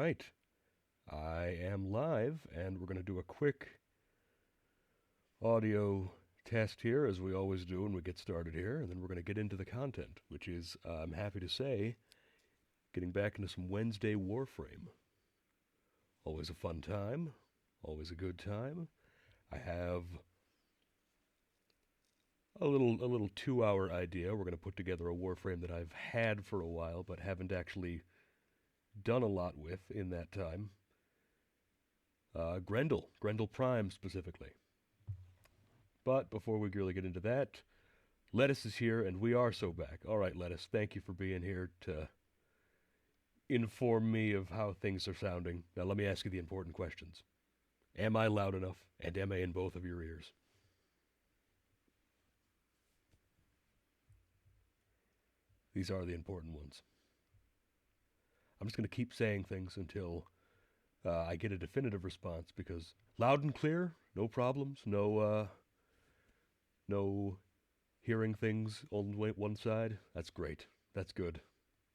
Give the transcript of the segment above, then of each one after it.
right. I am live, and we're going to do a quick audio test here, as we always do when we get started here, and then we're going to get into the content, which is, I'm happy to say, getting back into some Wednesday Warframe. Always a fun time, always a good time. I have a little 2-hour idea. We're going to put together a Warframe that I've had for a while, but haven't actually done a lot with in that time. Grendel Prime specifically. But before we really get into that, Lettuce is here, and we are so back. All right, Lettuce, thank you for being here to inform me of how things are sounding. Now let me ask you the important questions. Am I loud enough, and am I in both of your ears? These are the important ones. I'm just going to keep saying things until I get a definitive response, because loud and clear, no problems, no hearing things on one side. That's great. That's good.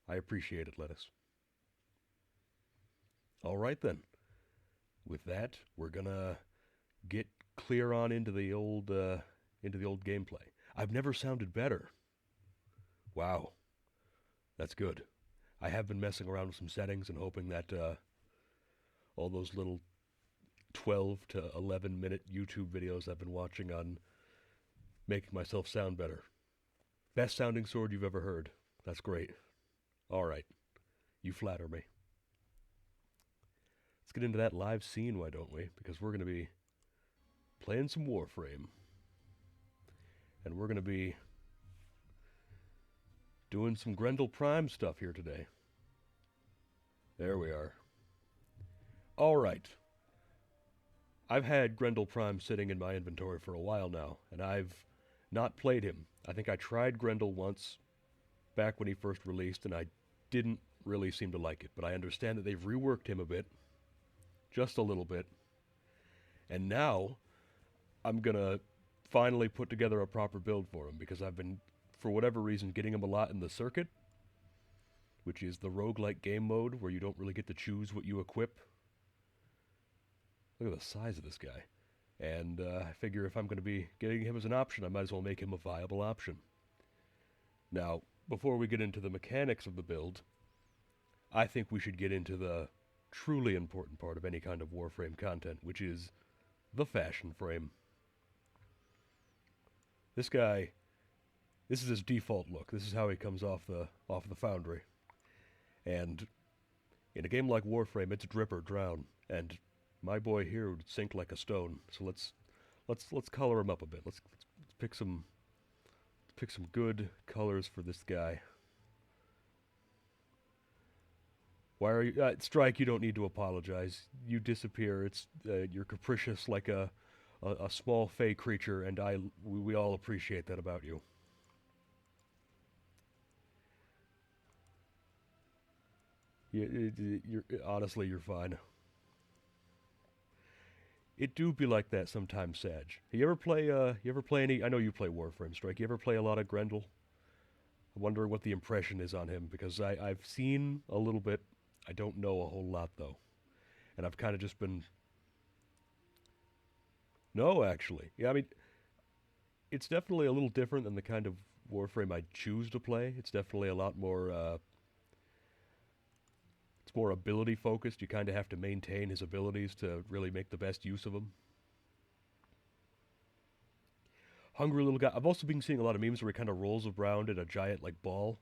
I appreciate it, Lettuce. All right then. With that, we're gonna get clear on into the old gameplay. I've never sounded better. Wow, that's good. I have been messing around with some settings and hoping that all those little 12 to 11 minute YouTube videos I've been watching on making myself sound better. Best sounding sword you've ever heard. That's great. All right, you flatter me. Let's get into that live scene, why don't we? Because we're going to be playing some Warframe. And we're going to be doing some Grendel Prime stuff here today. There we are. All right. I've had Grendel Prime sitting in my inventory for a while now, and I've not played him. I think I tried Grendel once back when he first released, and I didn't really seem to like it. But I understand that they've reworked him a bit. Just a little bit. And now, I'm going to finally put together a proper build for him, because I've been, for whatever reason, getting him a lot in the circuit, which is the roguelike game mode, where you don't really get to choose what you equip. Look at the size of this guy. And I figure if I'm going to be getting him as an option, I might as well make him a viable option. Now, before we get into the mechanics of the build, I think we should get into the truly important part of any kind of Warframe content, which is the fashion frame. This guy, this is his default look. This is how he comes off the foundry. And in a game like Warframe, it's drip or drown, and my boy here would sink like a stone. So let's color him up a bit. Let's pick some good colors for this guy. Why are you... Strike, you don't need to apologize. You disappear. It's you're capricious like a small fey creature, and we all appreciate that about you. Honestly, you're fine. It do be like that sometimes, Sag. You ever play any... I know you play Warframe, Strike. You ever play a lot of Grendel? I'm wondering what the impression is on him, because I've seen a little bit. I don't know a whole lot, though. And I've kind of just been... No, actually. Yeah, I mean, it's definitely a little different than the kind of Warframe I choose to play. It's definitely a lot more, it's more ability-focused. You kind of have to maintain his abilities to really make the best use of them. Hungry little guy. I've also been seeing a lot of memes where he kind of rolls around in a giant, like, ball.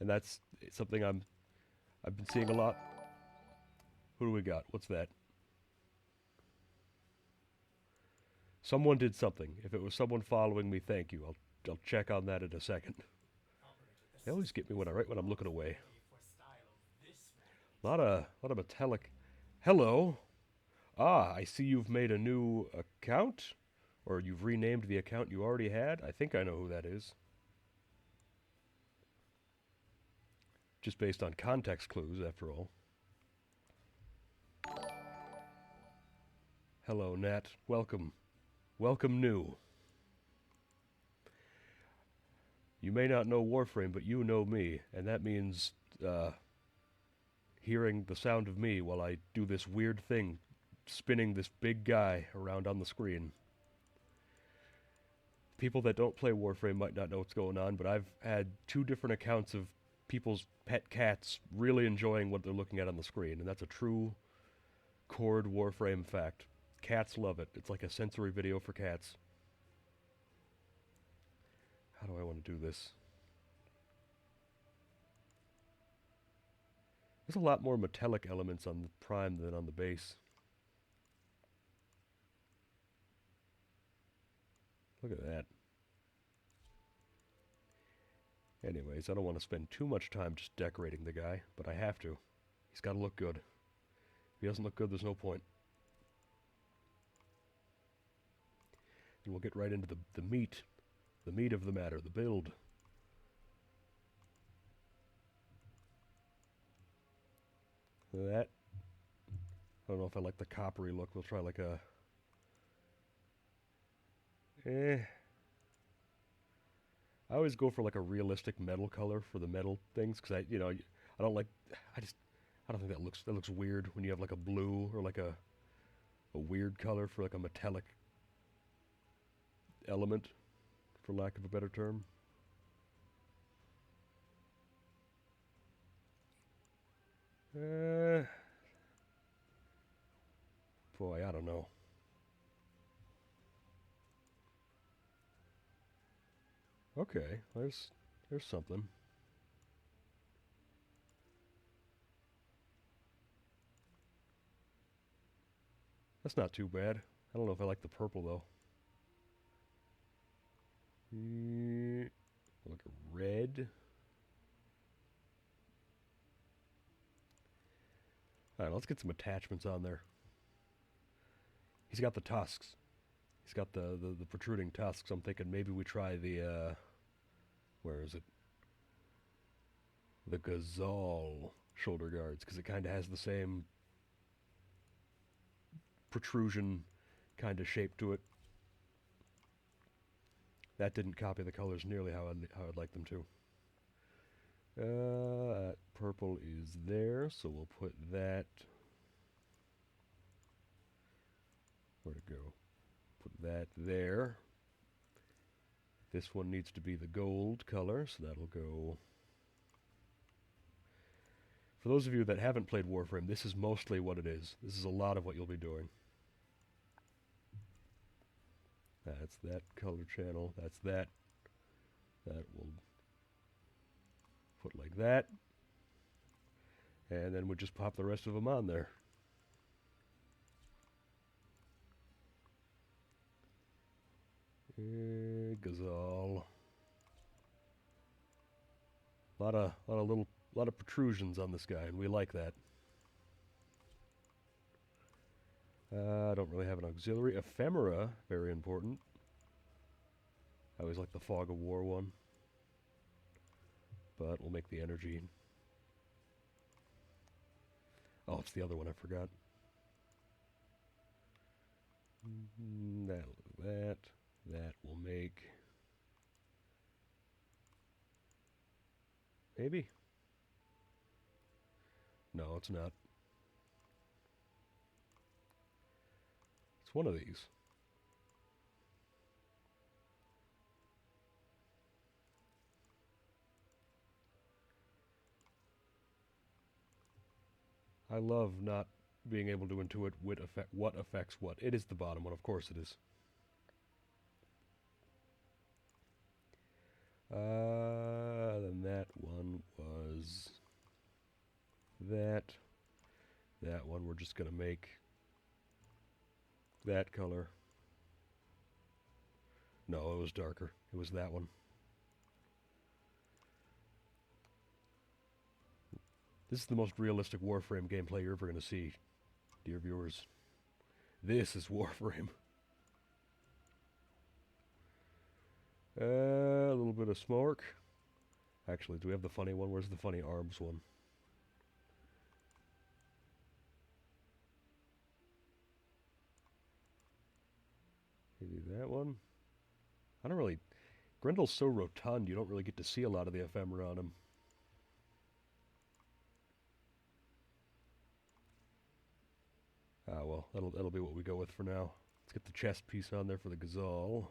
And that's something I've been seeing a lot. Who do we got? What's that? Someone did something. If it was someone following me, thank you. I'll check on that in a second. They always get me when I'm looking away. A lot of metallic. Hello. Ah, I see you've made a new account, or you've renamed the account you already had. I think I know who that is. Just based on context clues, after all. Hello, Nat. Welcome. Welcome new. You may not know Warframe, but you know me, and that means, hearing the sound of me while I do this weird thing, spinning this big guy around on the screen. People that don't play Warframe might not know what's going on, but I've had 2 different accounts of people's pet cats really enjoying what they're looking at on the screen, and that's a true Cord Warframe fact. Cats love it. It's like a sensory video for cats. How do I want to do this? There's a lot more metallic elements on the Prime than on the base. Look at that. Anyways, I don't want to spend too much time just decorating the guy, but I have to. He's got to look good. If he doesn't look good, there's no point. And we'll get right into the meat of the matter, the build. That. I don't know if I like the coppery look. We'll try like a... I always go for like a realistic metal color for the metal things, because I don't like... I don't think that looks weird when you have like a blue or like a weird color for like a metallic element, for lack of a better term. Boy, I don't know. Okay, there's something. That's not too bad. I don't know if I like the purple though. Like a red. Alright, let's get some attachments on there. He's got the tusks. He's got the protruding tusks. I'm thinking maybe we try the, where is it? The Gazal shoulder guards, because it kind of has the same protrusion kind of shape to it. That didn't copy the colors nearly how I'd like them to. Purple is there, so we'll put that... Where'd it go? Put that there. This one needs to be the gold color, so that'll go... For those of you that haven't played Warframe, this is mostly what it is. This is a lot of what you'll be doing. That's that color channel. That's that. That will put like that. And then we'll just pop the rest of them on there. Gazal. Lot of protrusions on this guy, and we like that. I don't really have an auxiliary. Ephemera, very important. I always like the Fog of War one. But we'll make the energy. Oh, it's the other one I forgot. That will make... Maybe? No, it's not. It's one of these. I love not being able to intuit what affects what. It is the bottom one, of course it is. Then that one was that. That one we're just going to make that color. No, it was darker. It was that one. This is the most realistic Warframe gameplay you're ever going to see, dear viewers. This is Warframe. A little bit of smoke. Actually, do we have the funny one? Where's the funny arms one? Maybe that one? I don't really... Grendel's so rotund, you don't really get to see a lot of the ephemera on him. Ah, well, that'll be what we go with for now. Let's get the chest piece on there for the Gazal.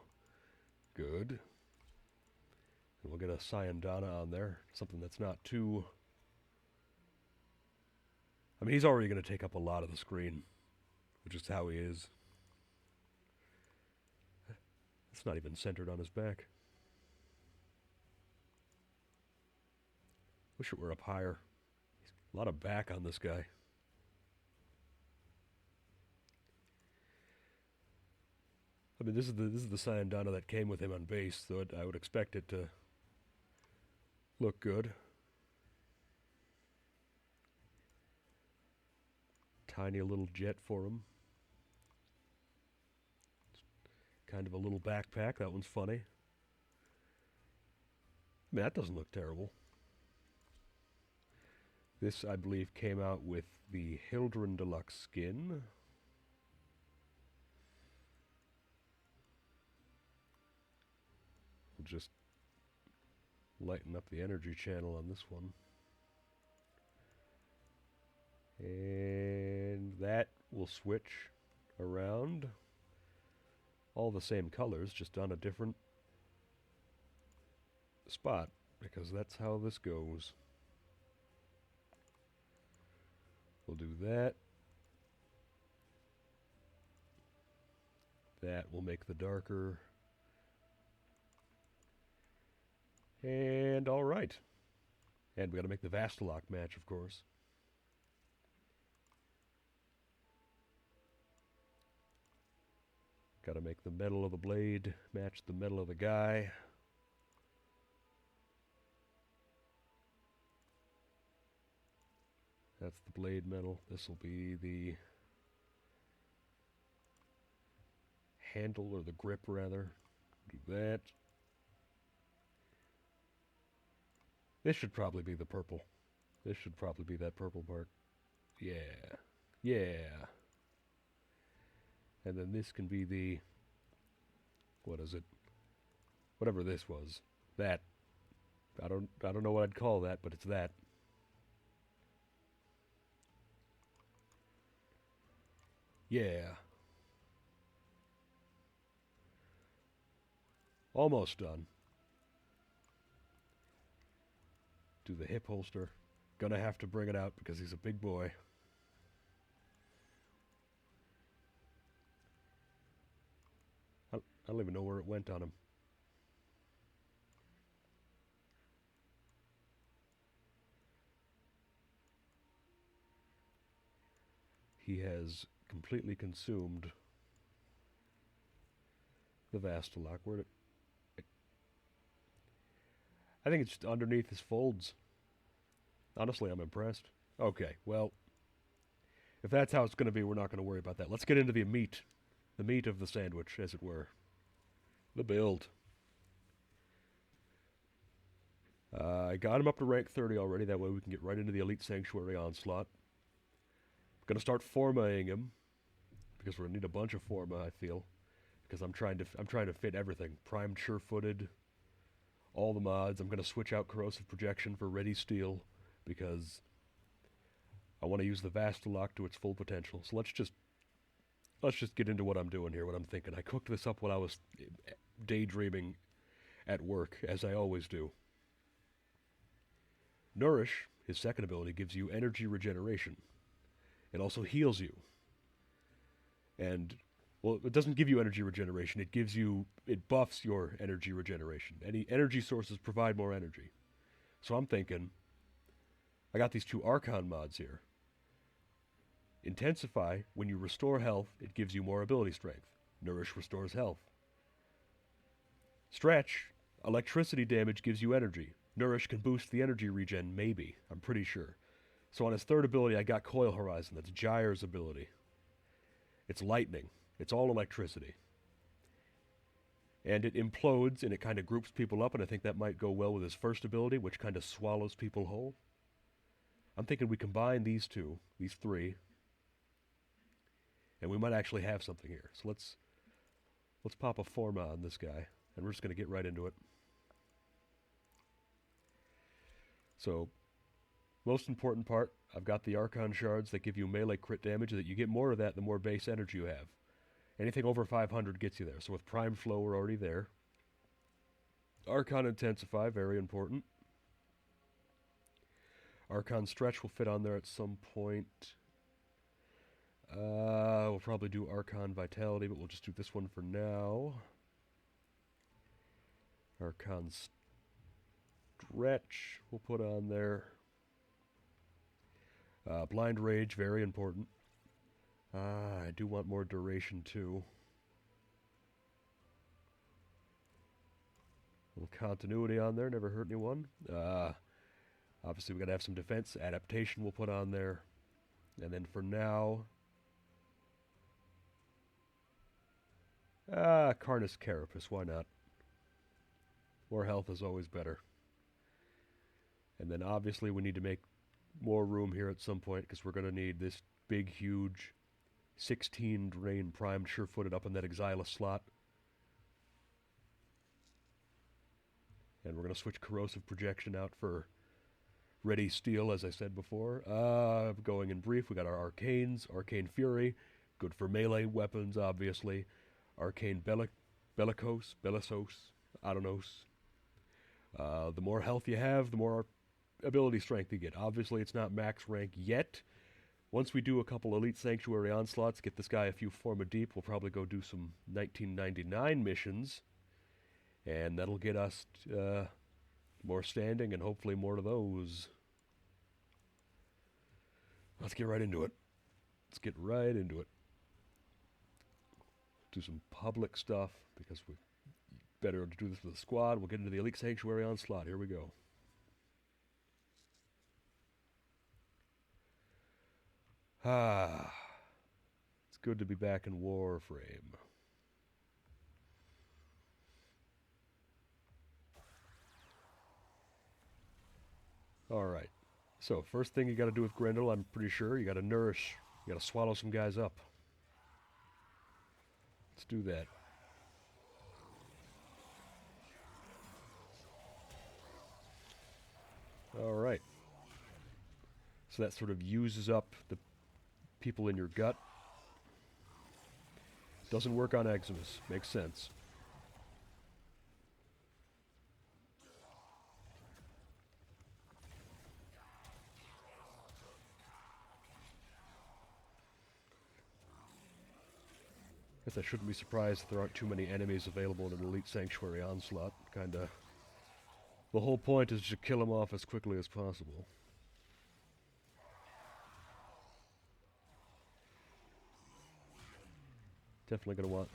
Good. And we'll get a Syandana on there. Something that's not too... I mean, he's already going to take up a lot of the screen, which is how he is. It's not even centered on his back. Wish it were up higher. A lot of back on this guy. I mean, this is the Syandana that came with him on base, so I would expect it to look good. Tiny little jet for him. Kind of a little backpack. That one's funny. I mean, that doesn't look terrible. This, I believe, came out with the Hildren Deluxe skin. We'll just lighten up the energy channel on this one. And that will switch around. All the same colors, just on a different spot, because that's how this goes. We'll do that. That will make the darker. And all right. And we got to make the Vastalok match, of course. Got to make the metal of the blade match the metal of the guy. That's the blade metal. This will be the handle, or the grip rather. Do that. This should probably be the purple. This should probably be that purple part. Yeah. Yeah. And then this can be the... what is it? Whatever this was. That. I don't know what I'd call that, but it's that. Yeah. Almost done. Do the hip holster. Gonna have to bring it out because he's a big boy. I don't even know where it went on him. He has completely consumed the Vastalok. Where did it... I think it's just underneath his folds. Honestly, I'm impressed. Okay, well, if that's how it's going to be, we're not going to worry about that. Let's get into the meat. The meat of the sandwich, as it were. The build. I got him up to rank 30 already. That way we can get right into the Elite Sanctuary Onslaught. I'm going to start Formaing him, because we're going to need a bunch of Forma, I feel. Because I'm trying to fit everything. Primed, sure-footed, all the mods. I'm going to switch out Corrosive Projection for Ready Steel, because I want to use the Vastalok to its full potential. So let's just get into what I'm doing here, what I'm thinking. I cooked this up while I was daydreaming at work, as I always do. Nourish, his second ability, gives you energy regeneration. It also heals you. And, well, it doesn't give you energy regeneration. It buffs your energy regeneration. Any energy sources provide more energy. So I'm thinking, I got these two Archon mods here. Intensify, when you restore health, it gives you more ability strength. Nourish restores health. Stretch, electricity damage gives you energy. Nourish can boost the energy regen, maybe. I'm pretty sure. So on his third ability, I got Coil Horizon. That's Gyre's ability. It's lightning. It's all electricity. And it implodes, and it kind of groups people up, and I think that might go well with his first ability, which kind of swallows people whole. I'm thinking we combine these two, these three, and we might actually have something here. So let's pop a Forma on this guy, and we're just going to get right into it. So, Most important part, I've got the Archon shards that give you melee crit damage, that you get more of that the more base energy you have. Anything over 500 gets you there. So with Prime Flow, we're already there. Archon Intensify, very important. Archon Stretch will fit on there at some point. We'll probably do Archon Vitality, but we'll just do this one for now. Archon Stretch we'll put on there. Blind Rage, very important. I do want more duration too. A little continuity on there, never hurt anyone. Obviously we gotta have some defense. Adaptation we'll put on there. And then for now, Carnus Carapace, why not? More health is always better. And then obviously we need to make more room here at some point, because we're going to need this big, huge 16 Drain primed sure-footed up in that Exilus slot. And we're going to switch Corrosive Projection out for Ready Steel, as I said before. Going in brief, we got our Arcanes, Arcane Fury, good for melee weapons, obviously. Arcane Bellicose, Adonos. The more health you have, the more ability strength you get. Obviously, it's not max rank yet. Once we do a couple Elite Sanctuary onslaughts, get this guy a few Forma deep, we'll probably go do some 1999 missions. And that'll get us more standing and hopefully more of those. Let's get right into it. Do some public stuff, because we better to do this with a squad. We'll get into the Elite Sanctuary onslaught. Here we go. It's good to be back in Warframe. Alright, so first thing you gotta do with Grendel, I'm pretty sure, you gotta nourish, you gotta swallow some guys up. Let's do that. Alright. So that sort of uses up the people in your gut. Doesn't work on Eximus. Makes sense. Guess I shouldn't be surprised if there aren't too many enemies available in an Elite Sanctuary onslaught. Kinda. The whole point is to kill them off as quickly as possible. Definitely going to want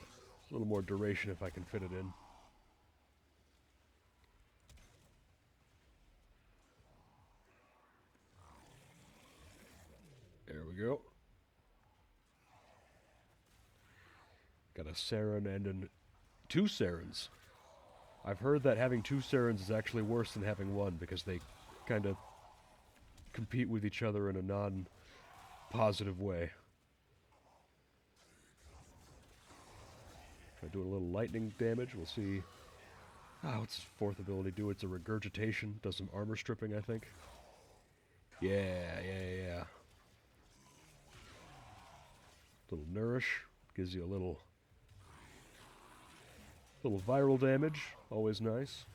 a little more duration if I can fit it in. There we go. Got a Saren and two Sarens. I've heard that having two Sarens is actually worse than having one, because they kind of compete with each other in a non-positive way. Try doing a little lightning damage. We'll see. What's his fourth ability do? It's a regurgitation. Does some armor stripping, I think. Yeah. Little nourish. Gives you a little viral damage. Always nice.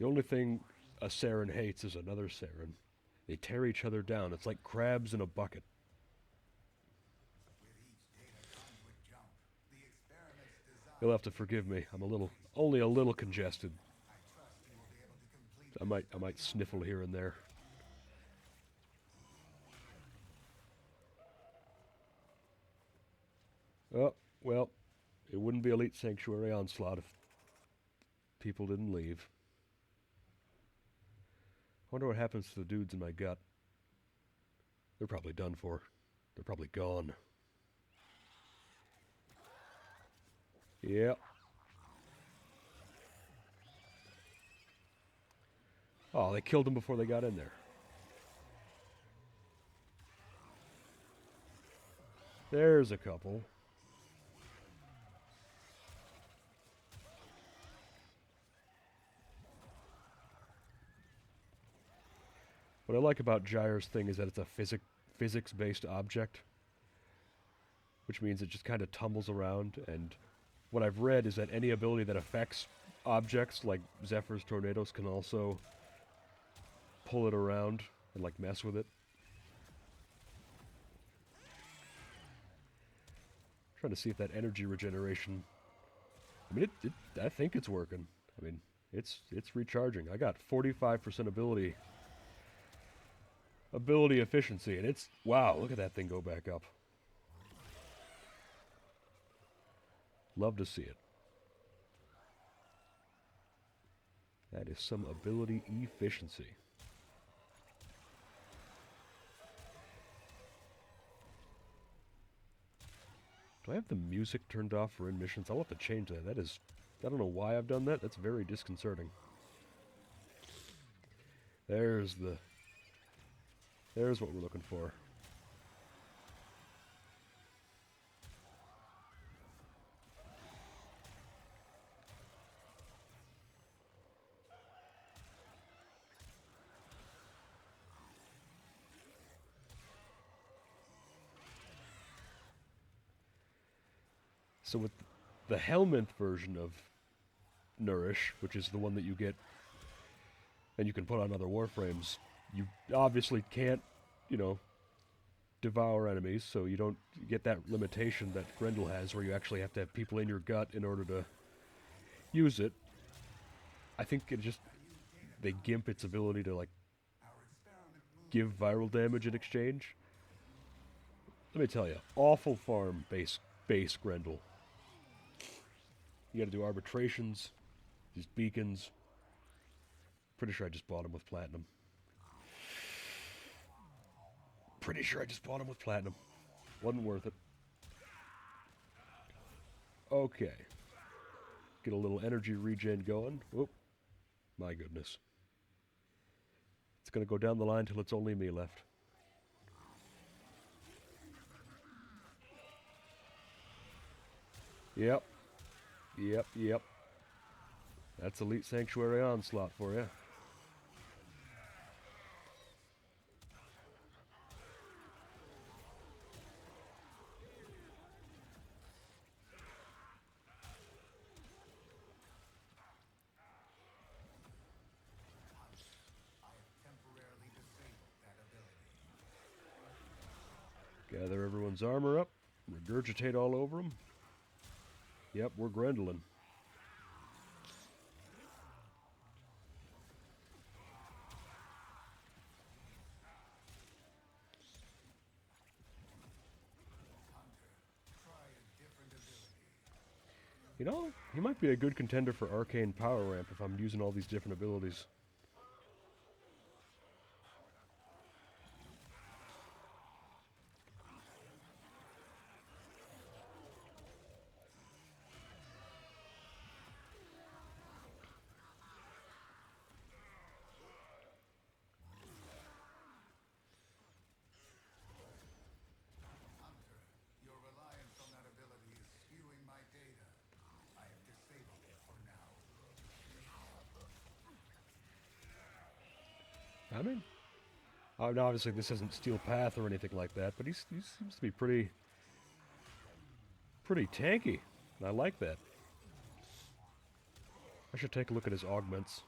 The only thing a Saren hates is another Saren. They tear each other down. It's like crabs in a bucket. You'll have to forgive me. I'm only a little congested. I might sniffle here and there. Oh, well, it wouldn't be Elite Sanctuary onslaught if people didn't leave. I wonder what happens to the dudes in my gut. They're probably done for. They're probably gone. Yep. Oh, they killed them before they got in there. There's a couple. What I like about Gyre's thing is that it's a physics-based object, which means it just kind of tumbles around, and what I've read is that any ability that affects objects, like Zephyr's tornadoes, can also pull it around and, like, mess with it. Trying to see if that energy regeneration... I mean, I think it's working. I mean, it's recharging. I got 45% ability efficiency, and it's... Wow, look at that thing go back up. Love to see it. That is some ability efficiency. Do I have the music turned off for in missions? I'll have to change that. That is... I don't know why I've done that. That's very disconcerting. There's what we're looking for. So with the Helminth version of Nourish, which is the one that you get and you can put on other Warframes, you obviously can't, you know, devour enemies, so you don't get that limitation that Grendel has, where you actually have to have people in your gut in order to use it. I think they gimp its ability to, like, give viral damage in exchange. Let me tell you, awful farm base Grendel. You gotta do arbitrations, these beacons. Pretty sure I just bought him with platinum. Wasn't worth it. Okay. Get a little energy regen going. Whoop. My goodness. It's gonna go down the line till it's only me left. Yep. That's Elite Sanctuary Onslaught for you. Gather everyone's armor up, regurgitate all over them. Yep, we're Grendelin. You know, he might be a good contender for Arcane Power Ramp if I'm using all these different abilities. I mean, obviously this isn't Steel Path or anything like that, but he seems to be pretty tanky, and I like that. I should take a look at his augments.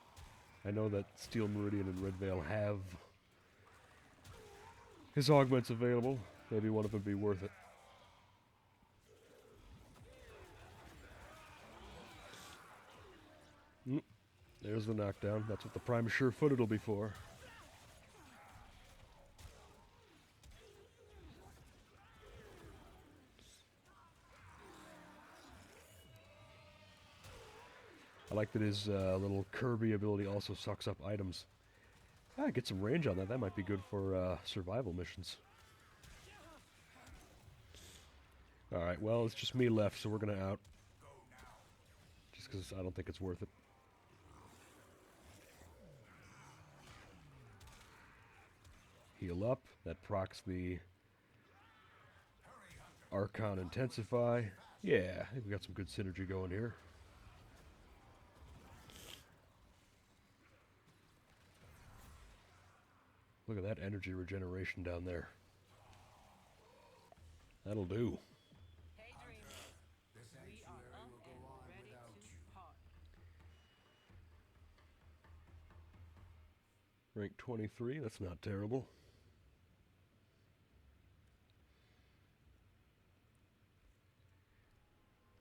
I know that Steel Meridian and Red Veil have his augments available. Maybe one of them would be worth it. There's the knockdown. That's what the Prime Sure-Footed will be for. I like that his little Kirby ability also sucks up items. Get some range on that. That might be good for survival missions. Alright, well, it's just me left, so we're going to out. Just because I don't think it's worth it. Heal up. That procs the Archon Intensify. Yeah, I think we got some good synergy going here. Look at that energy regeneration down there. That'll do. Hey dreamers, we are up and ready to party. Rank 23, that's not terrible.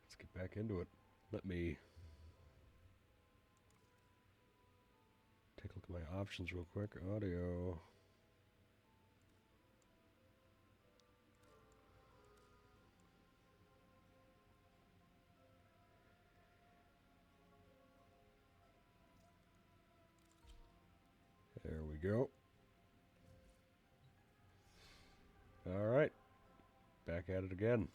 Let's get back into it. Let me take a look at my options real quick. Audio. There we go. All right. Back at it again.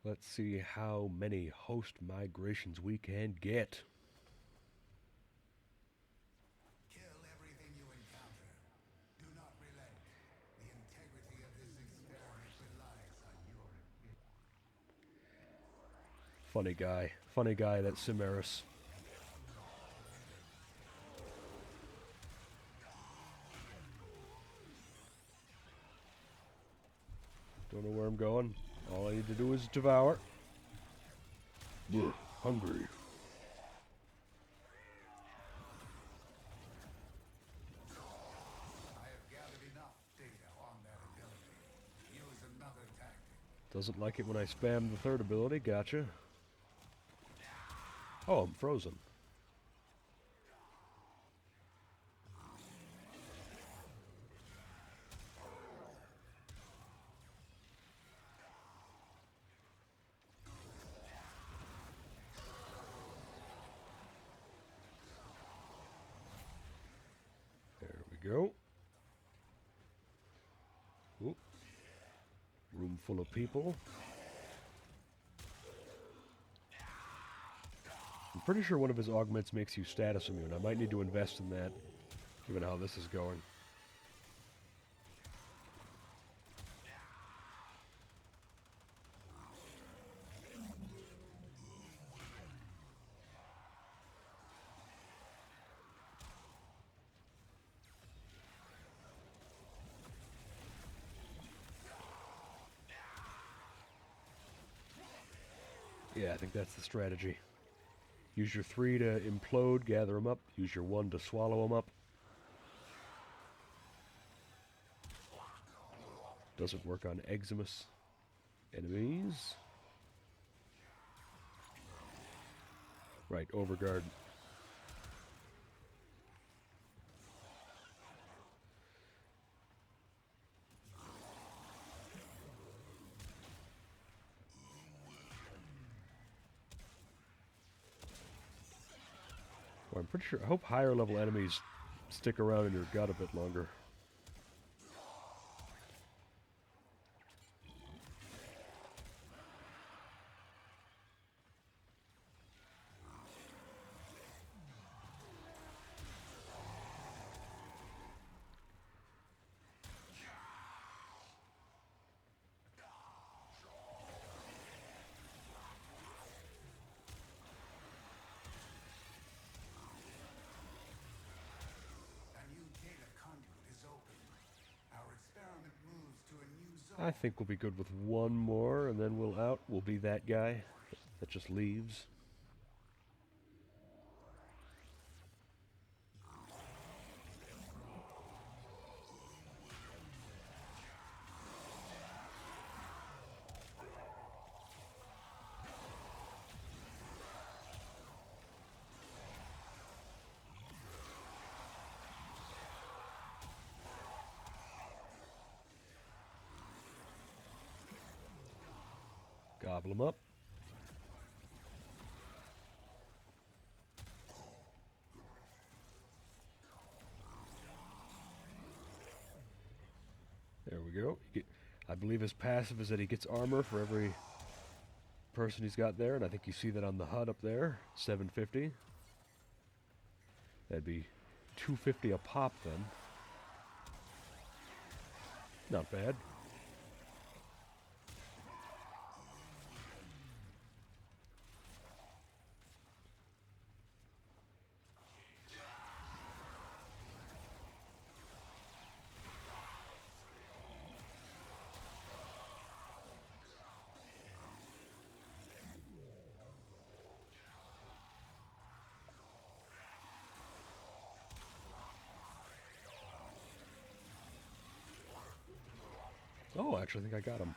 Let's see how many host migrations we can get. Kill everything you encounter. Do not relent. The integrity of this experiment relies on your... Funny guy. Funny guy, that Cimeris. Don't know where I'm going. All I need to do is devour. Ugh, hungry. I have gathered enough data on that ability. Use another tactic. Doesn't like it when I spam the third ability. Gotcha. Oh, I'm frozen. There we go. Oop. Room full of people. I'm pretty sure one of his augments makes you status immune. I might need to invest in that, given how this is going. Yeah, I think that's the strategy. Use your 3 to implode, gather them up. Use your 1 to swallow them up. Doesn't work on eczymous enemies. Right, overguard. Well, I'm pretty sure, I hope higher level enemies stick around in your gut a bit longer. I think we'll be good with one more, and then we'll out. We'll be that guy that just leaves. Gobble them up. There we go. I believe his passive is that he gets armor for every person he's got there, and I think you see that on the HUD up there, 750. That'd be 250 a pop then. Not bad. Oh, I actually think I got him.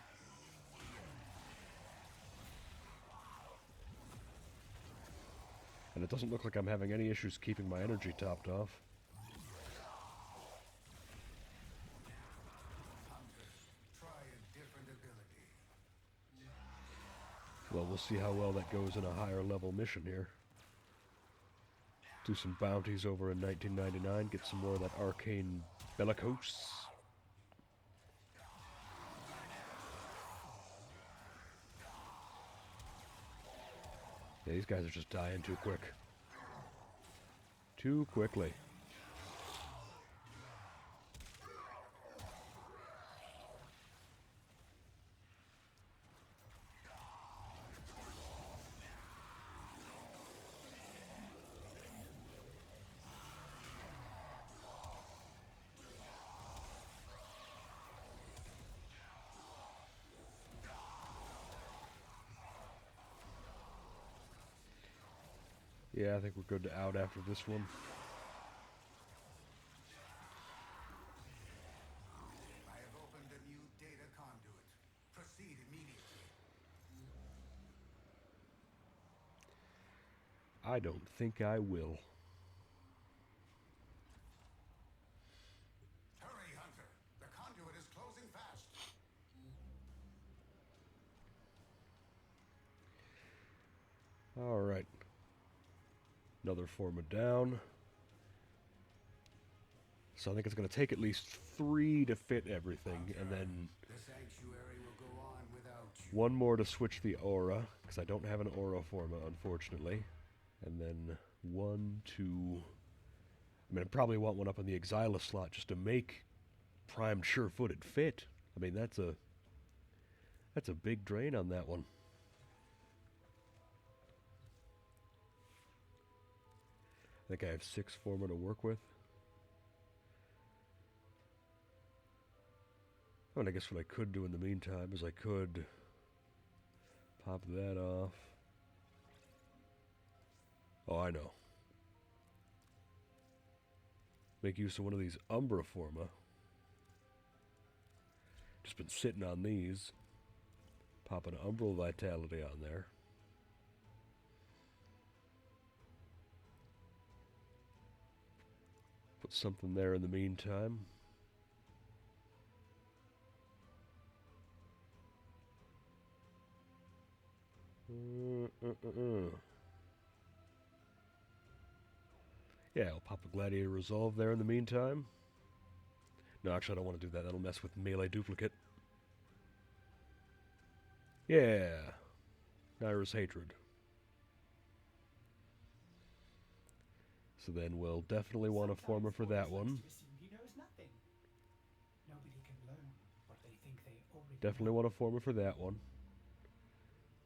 And it doesn't look like I'm having any issues keeping my energy topped off. Try a different ability. Well, we'll see how well that goes in a higher level mission here. Do some bounties over in 1999, get some more of that arcane bellicose. Yeah, these guys are just dying too quick. Too quickly. Yeah, I think we're good to out after this one. I have opened a new data conduit. Proceed immediately. I don't think I will. Hurry, Hunter. The conduit is closing fast. Alright. Another Forma down. So I think it's going to take at least 3 to fit everything, and then The sanctuary will go on without you. 1 more to switch the aura, because I don't have an aura Forma, unfortunately. And then 1, 2... I mean, I probably want one up in the Exilus slot just to make primed sure-footed fit. I mean, that's a big drain on that one. I think I have 6 Forma to work with. Oh, and I guess what I could do in the meantime is I could pop that off. Oh, I know. Make use of one of these Umbra Forma. Just been sitting on these. Pop an Umbral Vitality on there. Put something there in the meantime. Yeah, I'll pop a Gladiator Resolve there in the meantime. No, actually I don't want to do that. That'll mess with melee duplicate. Yeah. Naira's Hatred. So then we'll definitely want a Forma for that one. Definitely want a Forma for that one.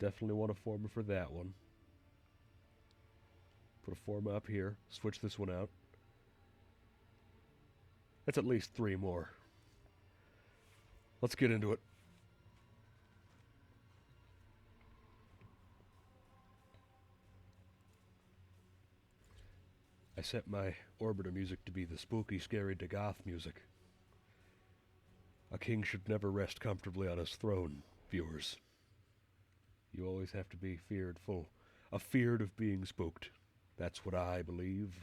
Definitely want a Forma for that one. Put a Forma up here. Switch this one out. That's at least 3 more. Let's get into it. I set my Orbiter music to be the spooky, scary Dagoth music. A king should never rest comfortably on his throne, viewers. You always have to be fearful, afeared of being spooked. That's what I believe.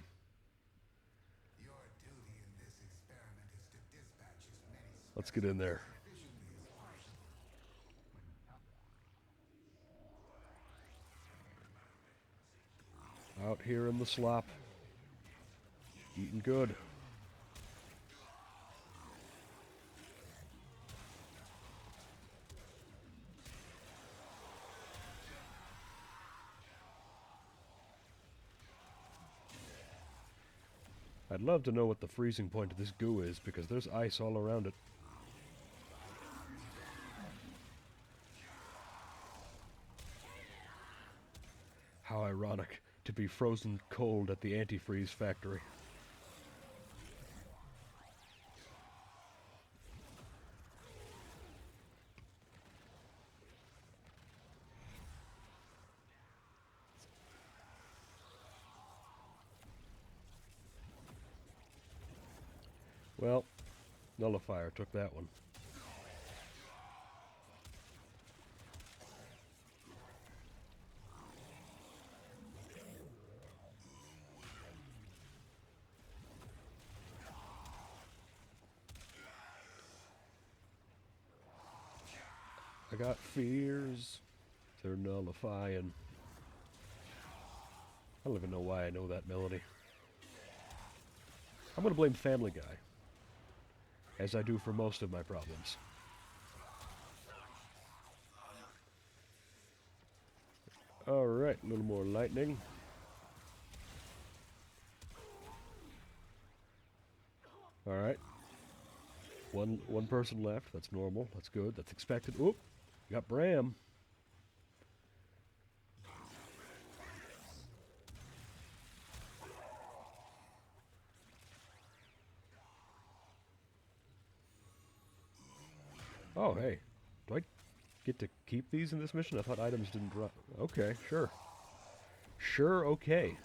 Your duty in this experiment is to dispatch as many Let's get in there. efficiently as possible. Out here in the slop. Eating good. I'd love to know what the freezing point of this goo is, because there's ice all around it. How ironic to be frozen cold at the antifreeze factory. Well, Nullifier took that one. got fears. They're nullifying. I don't even know why I know that melody. I'm gonna blame Family Guy, as I do for most of my problems. Alright, a little more lightning. Alright. One person left. That's normal. That's good. That's expected. Oop! Got Bram. Oh, hey. Do I get to keep these in this mission? I thought items didn't drop. Okay, sure. Sure, okay.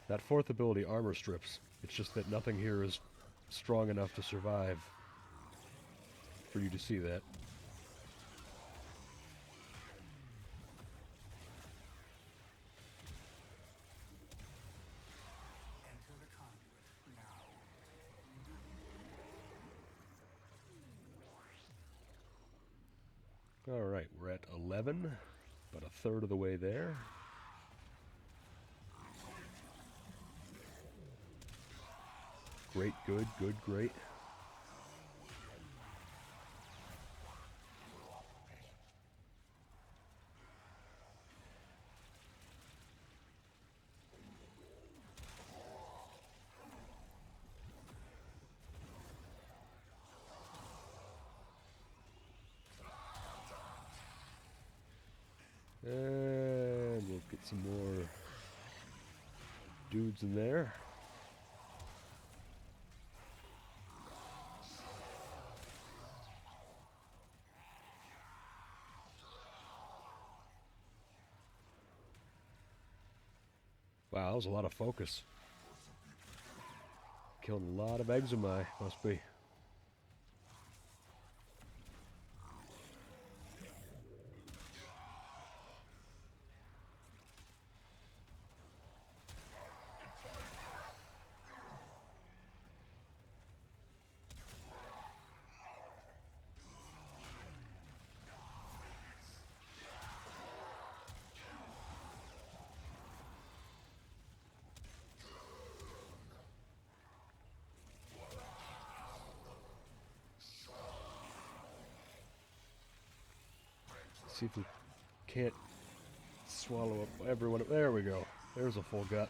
That fourth ability, Armor Strips. It's just that nothing here is strong enough to survive for you to see that. Enter the conduit now. Alright, we're at 11, about a third of the way there. Great, good, good, great. And we'll get some more dudes in there. Wow, that was a lot of focus. Killed a lot of eczema, must be. See if we can't swallow up everyone. There we go. There's a full gut.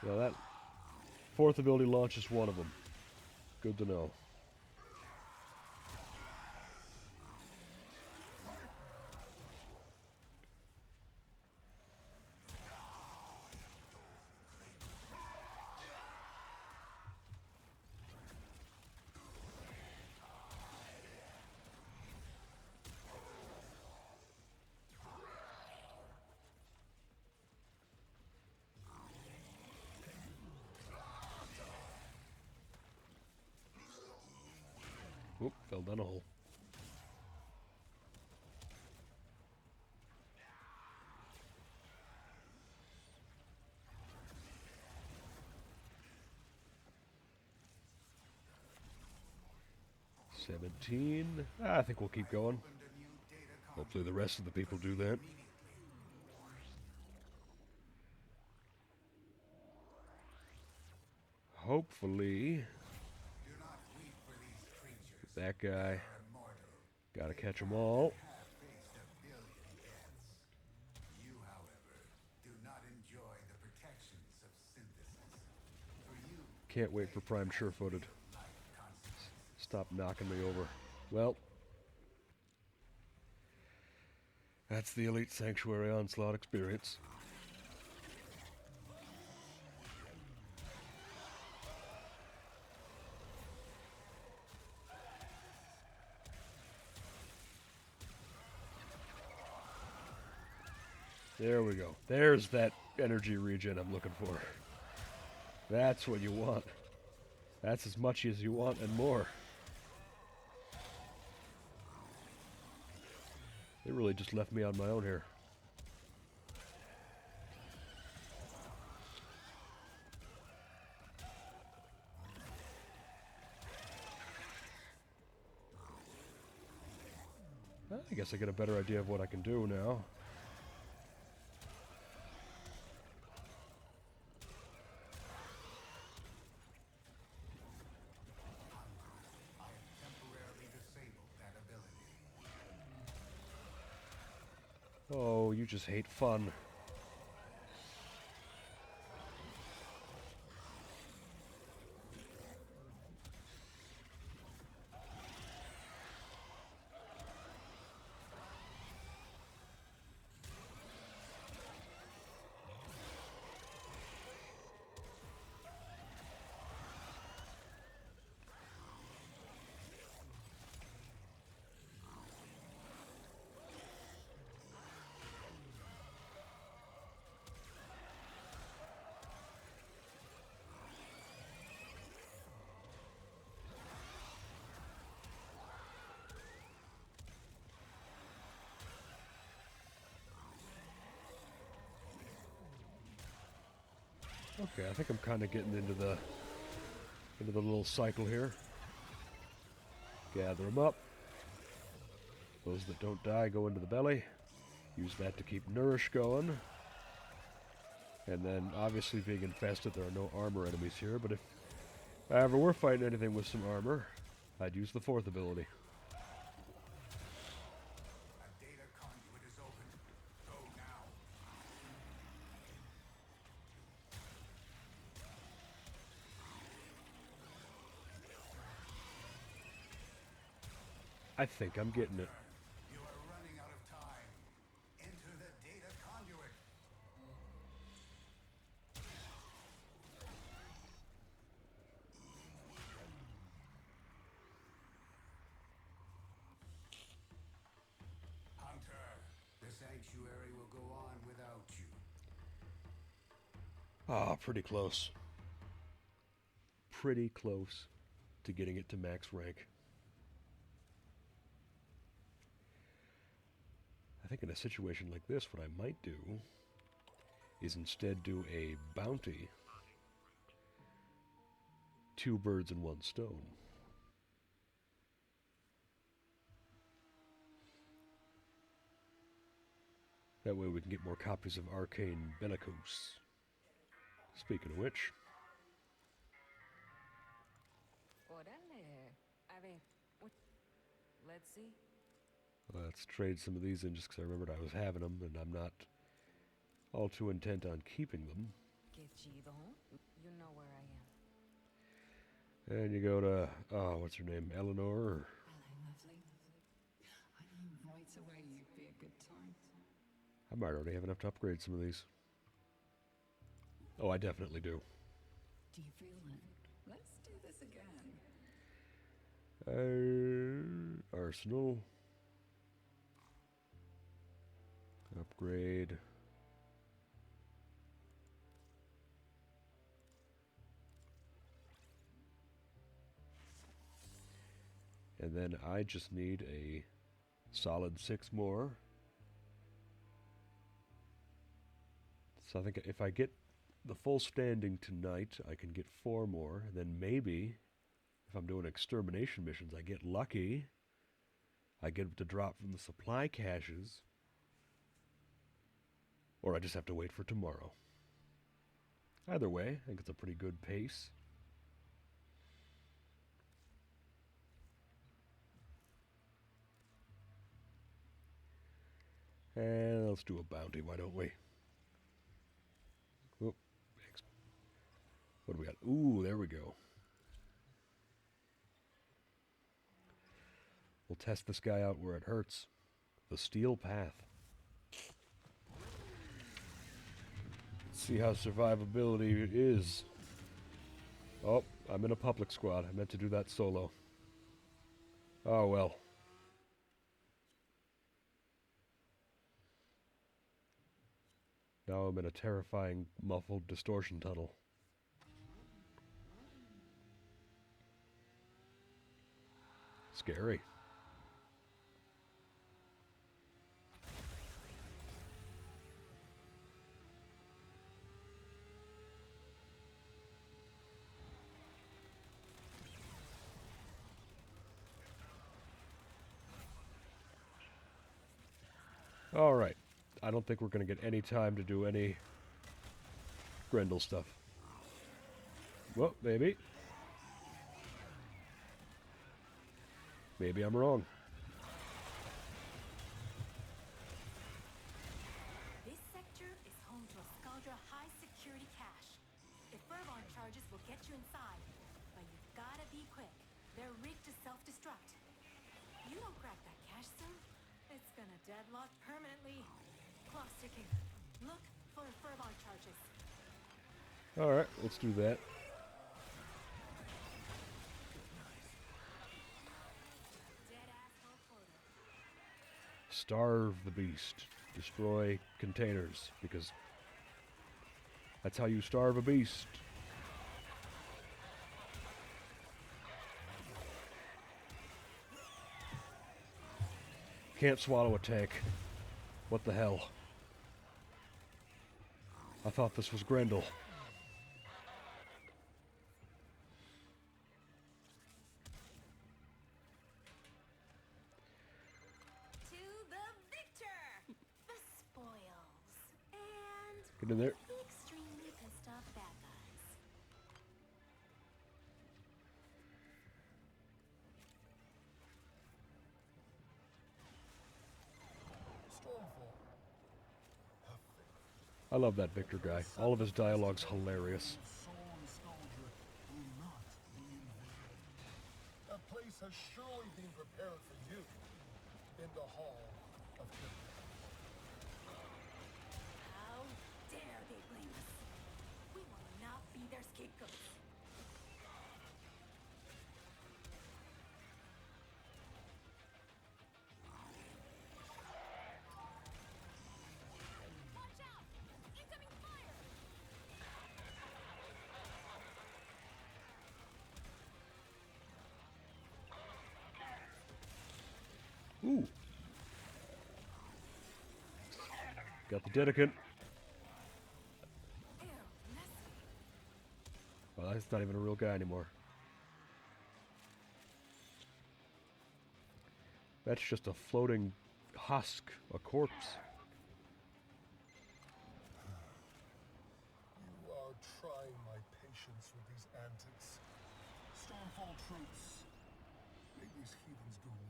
Well, that fourth ability launches one of them. Good to know. Oop, fell down a hole. I think we'll keep going. Hopefully the rest of the people do that. Hopefully that guy. Gotta catch them all. You, however, do not enjoy the protections of synthesis. For you, Can't wait for Prime sure-footed. Stop knocking me over. Well, that's the Elite Sanctuary Onslaught experience. There we go. There's that energy regen I'm looking for. That's what you want. That's as much as you want and more. They really just left me on my own here. Well, I guess I get a better idea of what I can do now. Oh, you just hate fun. Okay, I think I'm kind of getting into the little cycle here. Gather them up. Those that don't die go into the belly. Use that to keep nourish going. And then, obviously being infested, there are no armor enemies here, but if I ever were fighting anything with some armor, I'd use the fourth ability. A data conduit is open. Go now. I think I'm getting it. You are running out of time. Enter the data conduit. Hunter, the sanctuary will go on without you. Ah, pretty close. Pretty close to getting it to max rank. I think in a situation like this, what I might do is instead do a bounty. 2 birds in 1 stone. That way we can get more copies of Arcane Bellicose. Speaking of which, Orale. A ver, let's see. let's trade some of these in just because I remembered I was having them and I'm not all too intent on keeping them. Qué chido. You know where I am. And you go to, oh, what's her name? Eleanor? Or Hello, lovely. I knew right away you'd be a good time. I might already have enough to upgrade some of these. Oh, I definitely do. Do you feel it? Let's do this again. Arsenal. Upgrade. And then I just need a solid 6 more. So I think if I get the full standing tonight, I can get 4 more. And then maybe, if I'm doing extermination missions, I get lucky. I get them to drop from the supply caches. Or I just have to wait for tomorrow. Either way, I think it's a pretty good pace. And let's do a bounty, why don't we? Whoop. What do we got? Ooh, there we go. We'll test this guy out where it hurts. The Steel Path. See how survivability is. Oh, I'm in a public squad. I meant to do that solo. Oh well. Now I'm in a terrifying, muffled distortion tunnel. Scary. Alright. I don't think we're going to get any time to do any Grendel stuff. Well, maybe. Maybe I'm wrong. This sector is home to a Scaldra high-security cache. The Furlong charges will get you inside, but you've gotta be quick. They're rigged to self-destruct. You don't crack that cache soon, it's gonna deadlock permanently. Clock's ticking. Look for Furlong charges. Alright, let's do that. Dead asshole photo. Starve the beast. Destroy containers, because that's how you starve a beast. Can't swallow a tank. What the hell? I thought this was Grendel. To the victor! The spoils. And Get in there. the extremely pissed off bad guys. I love that Victor guy. All of his dialogue's hilarious. A place has surely been prepared for you in the Hall of Tyranny. How dare they blame us? We will not be their scapegoats. Watch out! Incoming fire! Ooh. Got the dedicant. Ew, messy. Well, that's not even a real guy anymore. That's just a floating husk, a corpse. You are trying my patience with these antics. Stormfall troops. Make these heathens go away.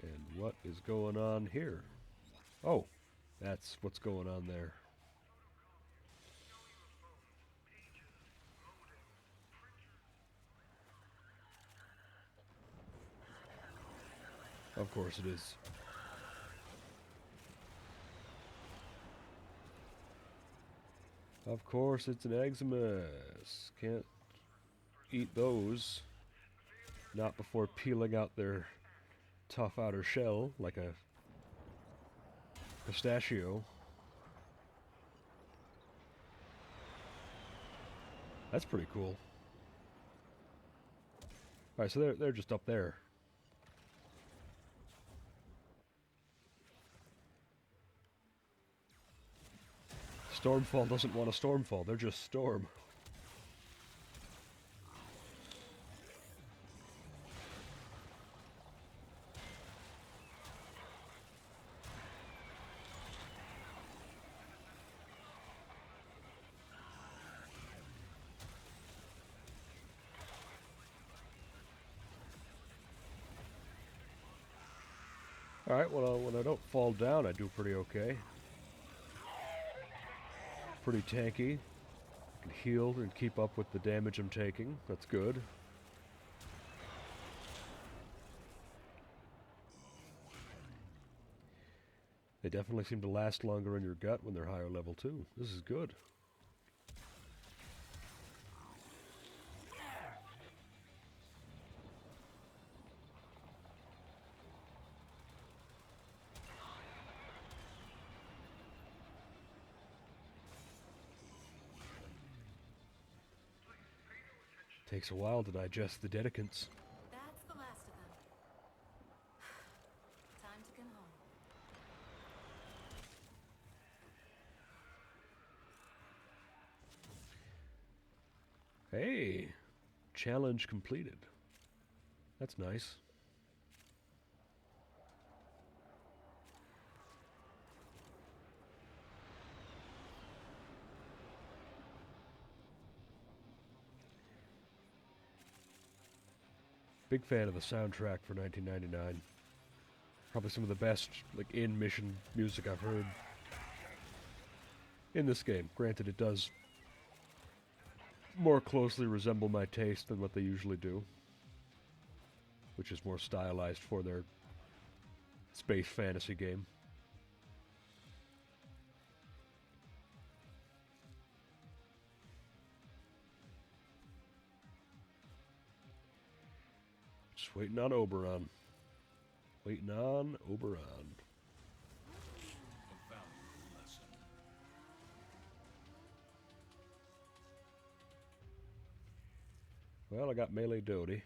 And what is going on here? Oh, that's what's going on there. Of course it is. Of course it's an Eczemus. Can't eat those. Not before peeling out their tough outer shell like a pistachio. That's pretty cool. Alright, so they're just up there. Stormfall doesn't want a Stormfall, they're just Storm. Alright, well, when I don't fall down, I do pretty okay. Pretty tanky. I can heal and keep up with the damage I'm taking. That's good. They definitely seem to last longer in your gut when they're higher level too. This is good. Takes a while to digest the dedicants. That's the last of them. Time to come home. Hey, challenge completed. That's nice. Big fan of the soundtrack for 1999. Probably some of the best, like, in-mission music I've heard in this game. Granted, it does more closely resemble my taste than what they usually do, which is more stylized for their space fantasy game. Just waiting on Oberon. Waiting on Oberon. A valuable lesson. Well, I got Melee Doty.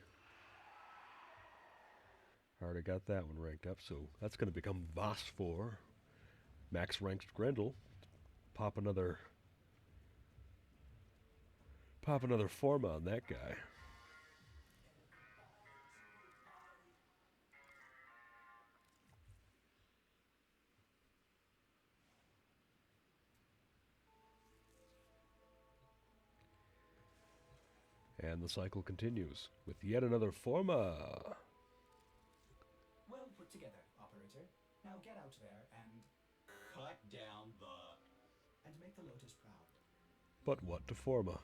Already got that one ranked up, so that's going to become Boss 4. Max ranked Grendel. Pop another Forma on that guy. And the cycle continues with yet another Forma. Well put together, operator. Now get out there and Cut down the... make the Lotus proud. But what to Forma?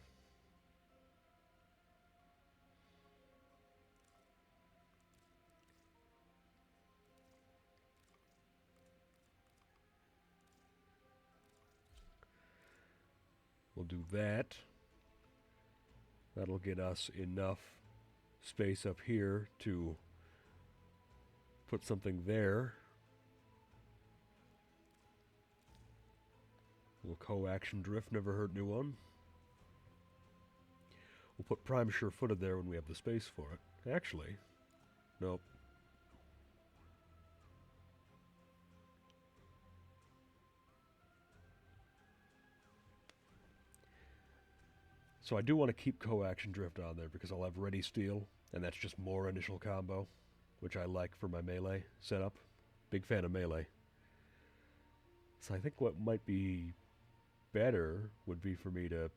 We'll do that. That'll get us enough space up here to put something there. A little co-action drift, never hurt anyone. We'll put Prime Sure-Footed there when we have the space for it. Actually, nope. So I do want to keep co-action drift on there because I'll have ready steel, and that's just more initial combo, which I like for my melee setup. Big fan of melee. So I think what might be better would be for me to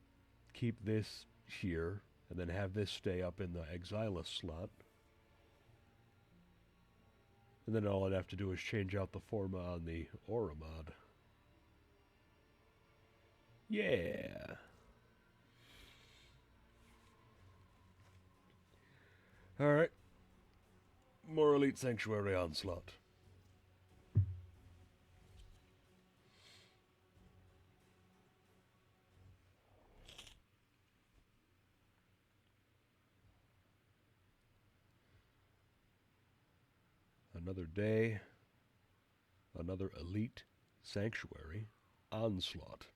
keep this here and then have this stay up in the Exilis slot. And then all I'd have to do is change out the Forma on the Aura mod. Yeah! Alright. More Elite Sanctuary Onslaught. Another day. Another Elite Sanctuary Onslaught.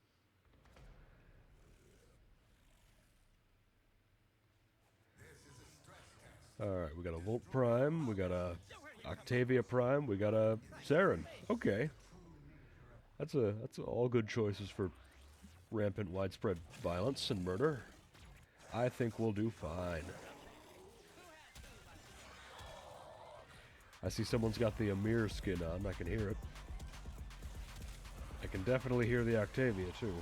Alright, we got a Volt Prime, we got a Octavia Prime, we got a Saren. Okay. That's all good choices for rampant widespread violence and murder. I think we'll do fine. I see someone's got the Amir skin on, I can hear it. I can definitely hear the Octavia too.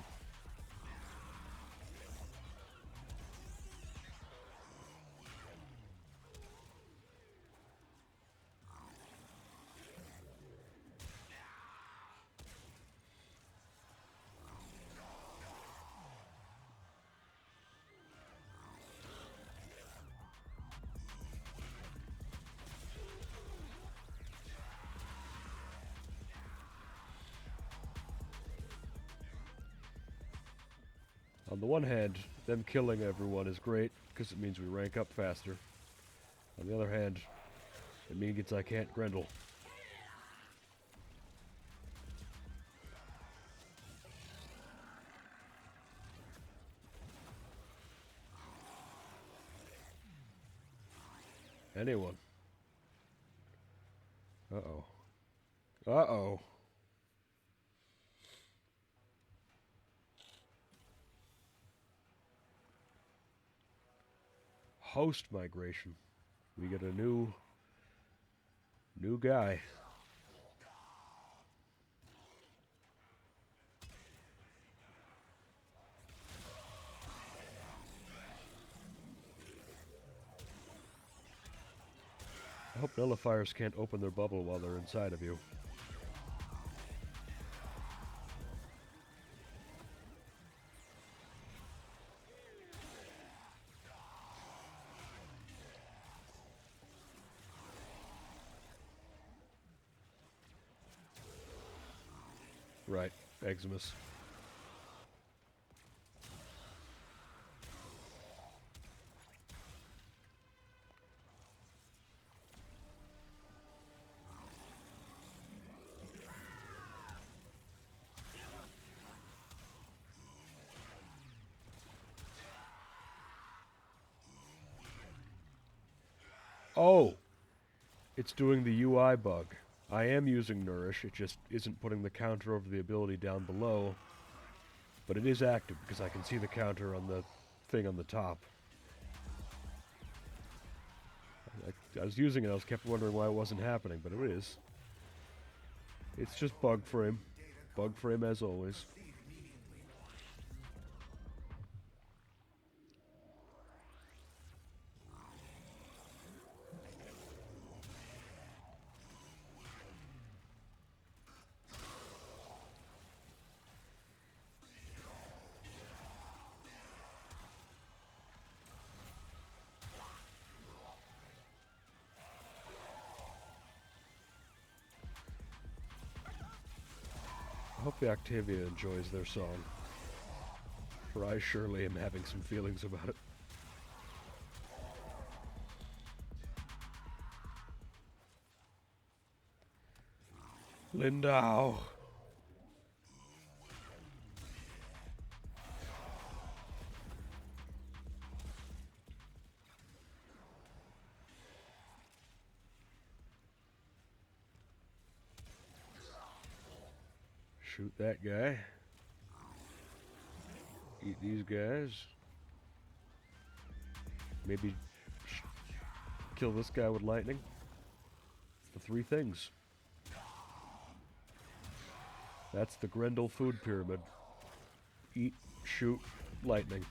On the one hand, them killing everyone is great, because it means we rank up faster. On the other hand, it means I can't Grendel. Anyone? Uh-oh. Uh-oh. Host migration. We get a new guy. I hope nullifiers can't open their bubble while they're inside of you. Right, Eximus. Oh! It's doing the UI bug. I am using Nourish, it just isn't putting the counter over the ability down below. But it is active, because I can see the counter on the thing on the top. I was using it, I was kept wondering why it wasn't happening, but it is. It's just bug frame. Bug frame as always. I hope the Octavia enjoys their song, for I surely am having some feelings about it. Lindau. Shoot that guy. Eat these guys. Maybe kill this guy with lightning. It's the three things. That's the Grendel food pyramid. Eat, shoot, lightning.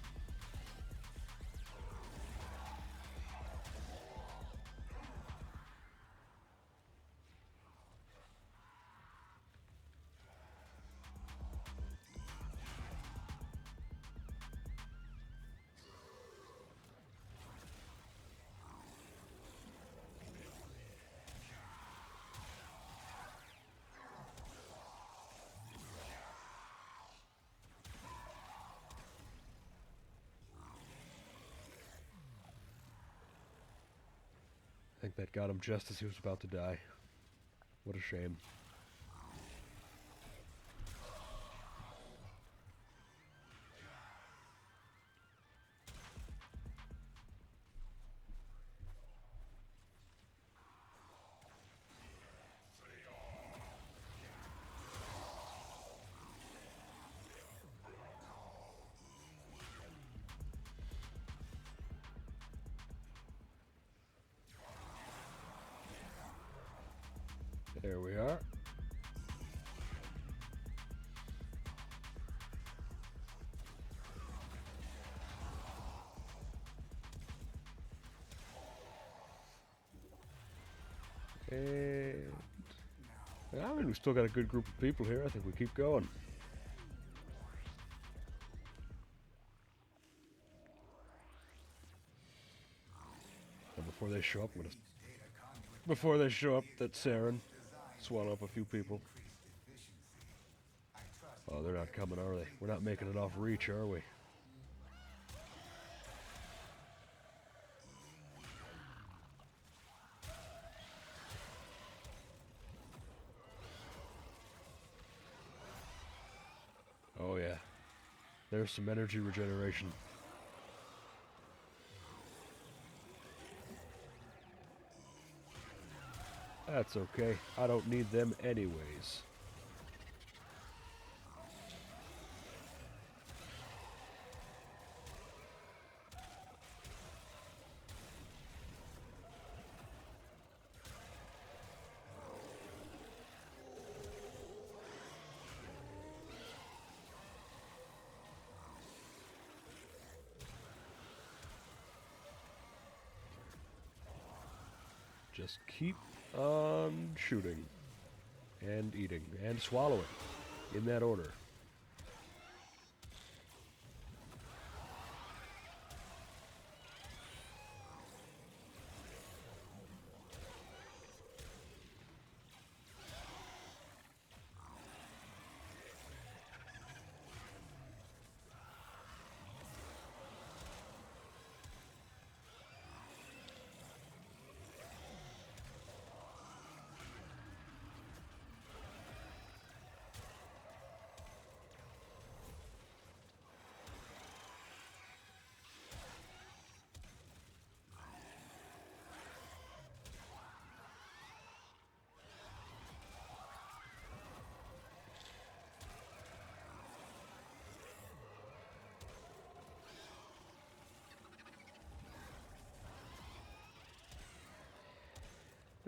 I think that got him just as he was about to die. What a shame. There we are. And I mean, we still got a good group of people here. I think we keep going. And before they show up, that Saren swallow up a few people. Oh, they're not coming, are they? We're not making it off reach, are we? Oh yeah. There's some energy regeneration. That's okay. I don't need them anyways. Just keep on shooting and eating and swallowing in that order.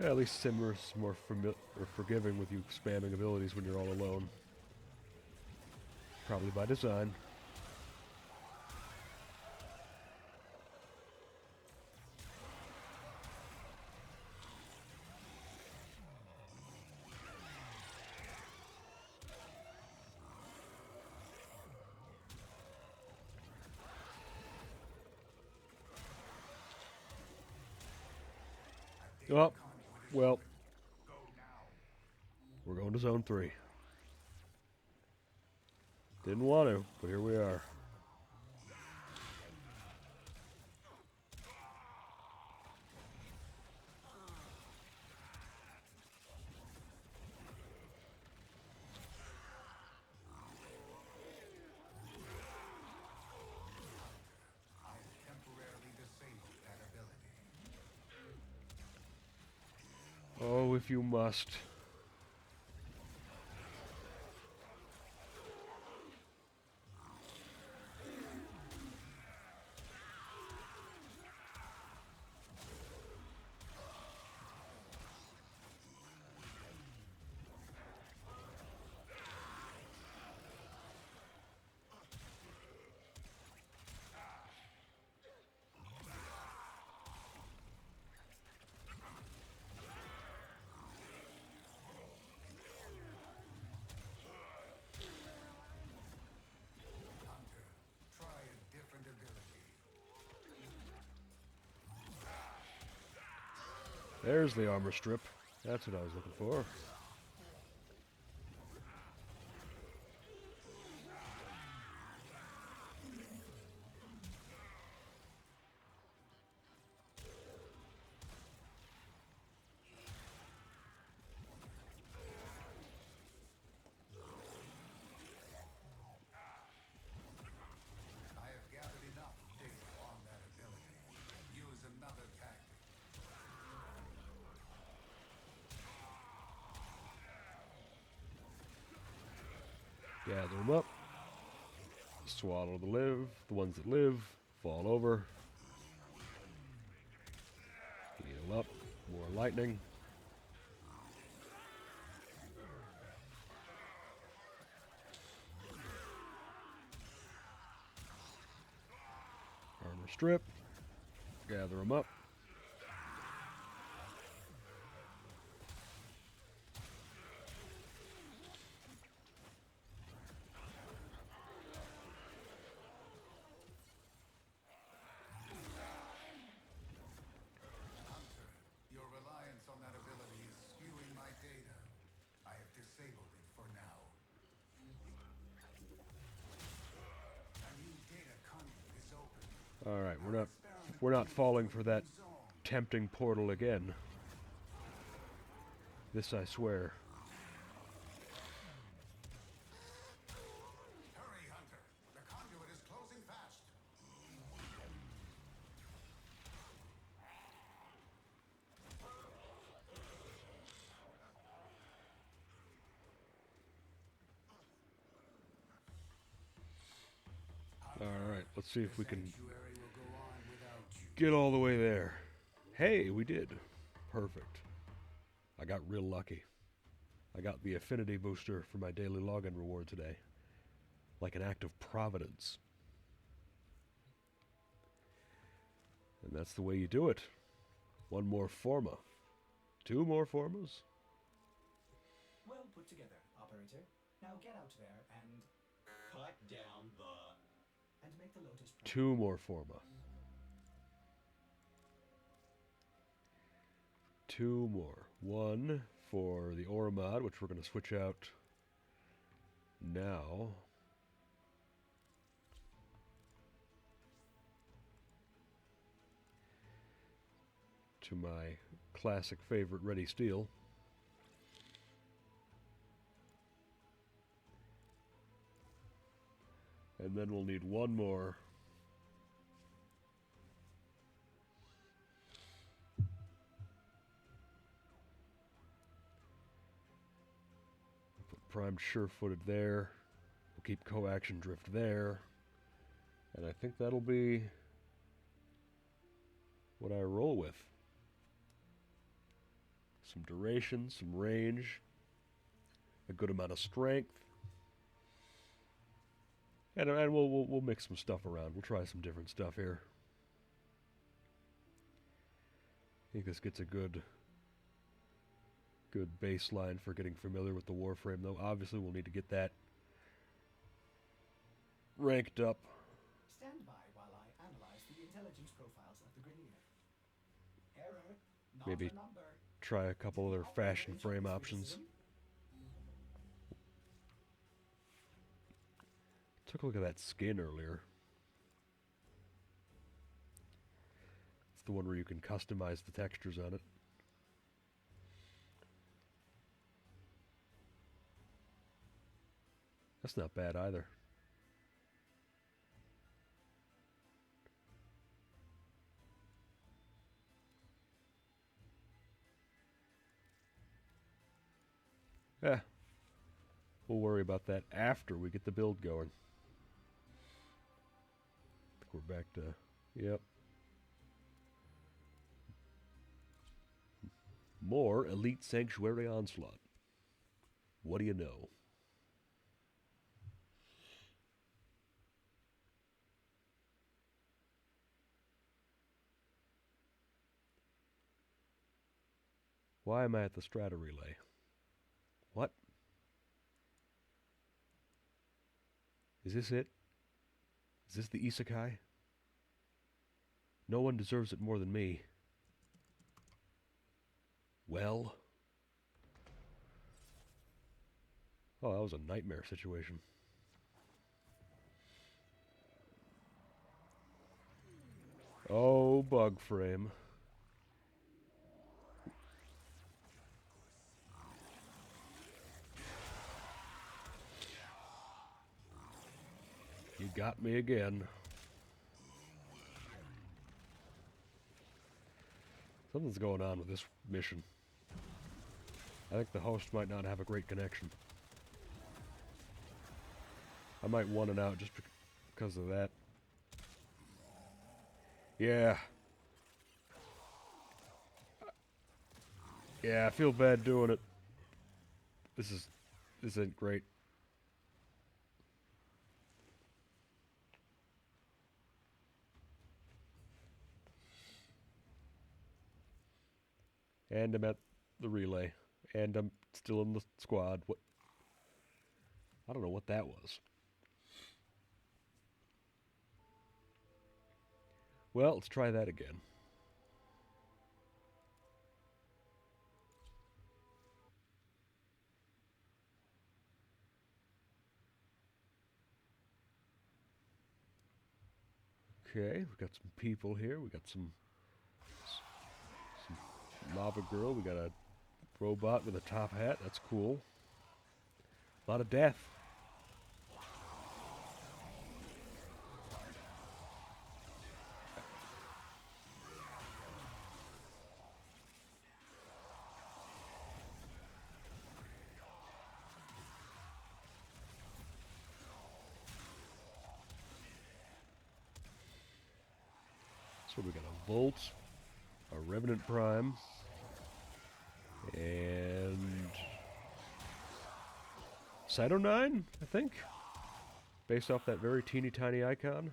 Yeah, at least Simmer's more forgiving with you spamming abilities when you're all alone. Probably by design. Oh, well, we're going to Zone 3. Didn't want to, but here we are. Temporarily disabled that ability. Oh, if you must. Try a different ability. There's the armor strip. That's what I was looking for. I have gathered enough data on that ability. Use another tactic. Gather them up. Swallow the ones that live, fall over. Heal up. More lightning. Armor strip. Gather them up. Your reliance on that ability is skewing my data. I have disabled it for now. A new data conduit is open. All right, we're not falling for that tempting portal again. This I swear. Hurry, Hunter. The conduit is closing fast. Let's see if we can Sanctuary will go on without you. get all the way there. Hey, we did. Perfect. I got real lucky. I got the affinity booster for my daily login reward today. Like an act of providence. And that's the way you do it. One more Forma. 2 more Formas? Well put together, operator. Now get out there and Cut down the... make the Lotus Prime. 2 more Forma. 2 more. 1 for the Aura mod, which we're going to switch out now. To my classic favorite Ready Steel. And then we'll need 1 more. Put primed sure-footed there. We'll keep coaction drift there. And I think that'll be what I roll with. Some duration, some range, a good amount of strength. And we'll mix some stuff around. We'll try some different stuff here. I think this gets a good baseline for getting familiar with the Warframe, though. Obviously, we'll need to get that ranked up. Stand by while I analyze the intelligence profiles of the Grenier. Error, not Maybe a number. try a couple other fashion frame options. Took a look at that skin earlier. It's the one where you can customize the textures on it. That's not bad either. Yeah. We'll worry about that after we get the build going. I think we're back to... Yep. More Elite Sanctuary Onslaught. What do you know? Why am I at the strata relay? What? Is this it? Is this the isekai? No one deserves it more than me. Well? Oh, that was a nightmare situation. Oh, bug frame. You got me again. Something's going on with this mission. I think the host might not have a great connection. I might want it out just because of that. Yeah. Yeah, I feel bad doing it. This isn't great. And I'm at the relay. And I'm still in the squad. What? I don't know what that was. Well, let's try that again. Okay, we got some people here. We got some lava girl. We got a robot with a top hat. That's cool. A lot of death. So we got a Volt, a Revenant Prime, and Cyto 9, I think, based off that very teeny tiny icon.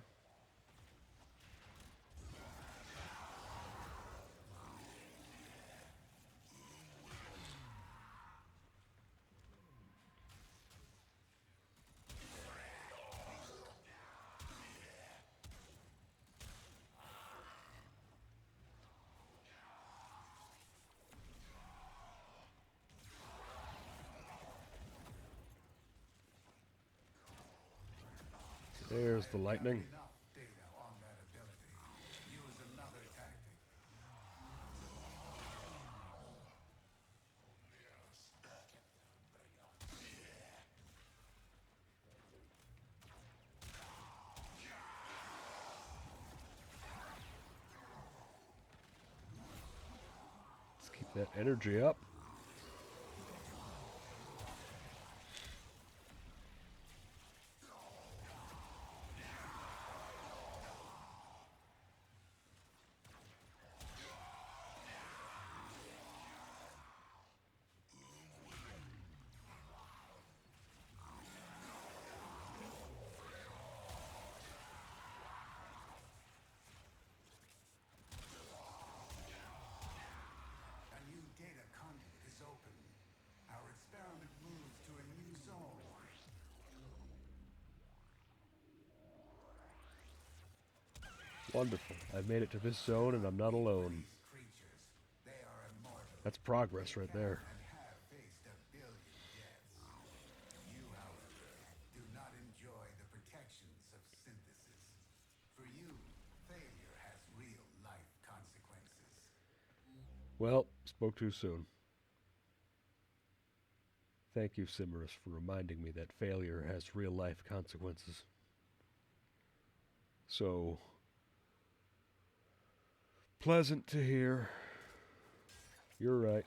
There's the lightning. Enough data on that ability. Use another tactic. Let's keep that energy up. A new data conduit is open. Our experiment moves to a new zone. Wonderful. I've made it to this zone and I'm not alone. These creatures, they are immortal That's progress right there. and have faced a billion deaths. You, however, do not enjoy the protections of synthesis. For you, failure has real-life consequences. Well, spoke too soon. Thank you, Simmerus, for reminding me that failure has real-life consequences. So pleasant to hear. You're right.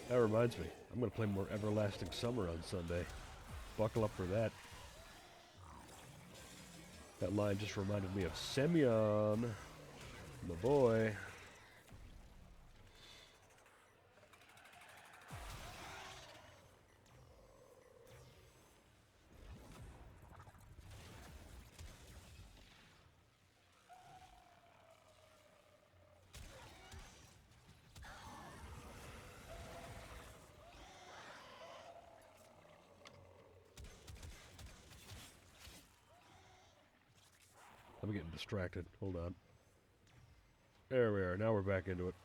That reminds me, I'm going to play more Everlasting Summer on Sunday. Buckle up for that. That line just reminded me of Semyon, my boy. I'm getting distracted. Hold on. There we are. Now we're back into it.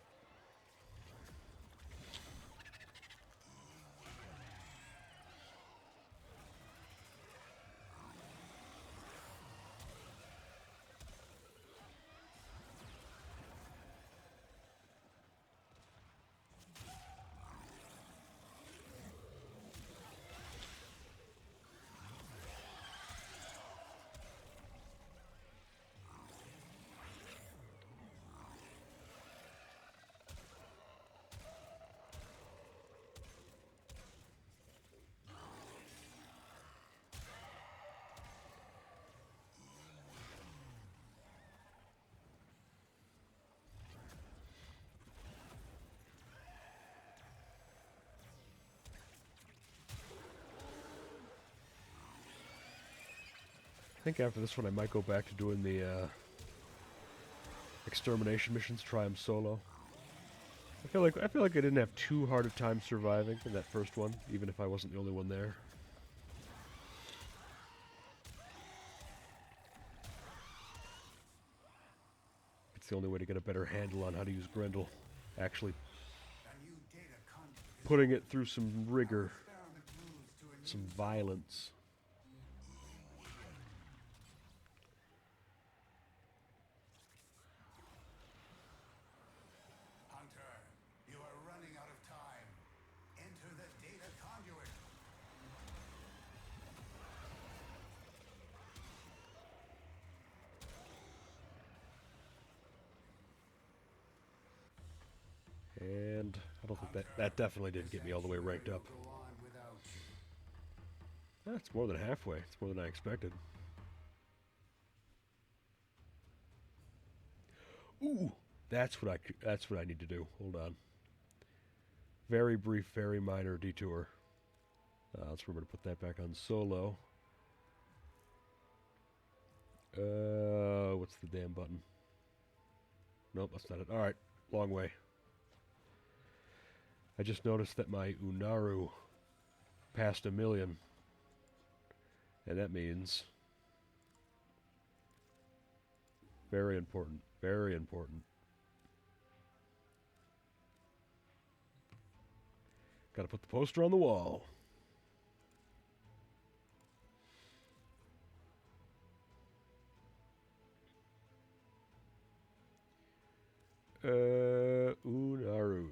I think after this one I might go back to doing the extermination missions, try them solo. I feel like I didn't have too hard a time surviving in that first one, even if I wasn't the only one there. It's the only way to get a better handle on how to use Grendel. Actually A new data conduit is putting it through some rigor, experiment moves to a new some violence. Hunter, you are running out of time. Enter the data conduit. And I don't think that definitely didn't get me all the way ranked up. Go on without you. That's more than halfway. It's more than I expected. Ooh, that's what I need to do. Hold on. Very brief, very minor detour. Let's remember to put that back on solo. What's the damn button? Nope, that's not it. Alright, long way. I just noticed that my Unaru passed 1 million. And that means... very important. Very important. Gotta put the poster on the wall. Unaru.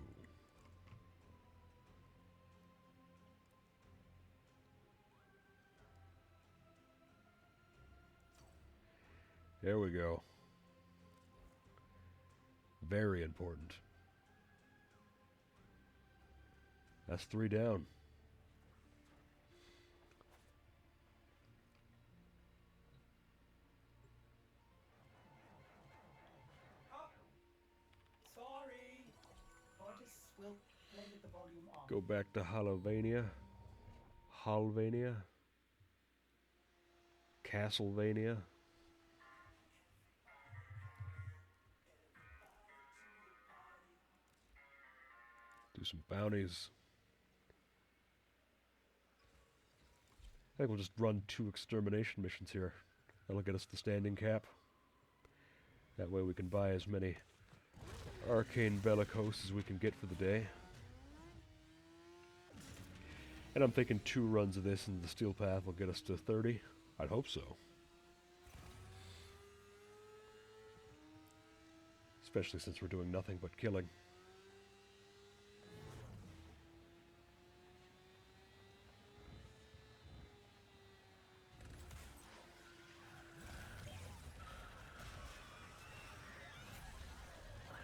There we go. Very important. That's 3 down. Sorry. Artists will play with the volume on. Go back to Halvania. Castlevania. Do some bounties. I think we'll just run 2 extermination missions here. That'll get us the standing cap. That way we can buy as many arcane bellicose as we can get for the day. And I'm thinking 2 runs of this and the steel path will get us to 30. I'd hope so. Especially since we're doing nothing but killing.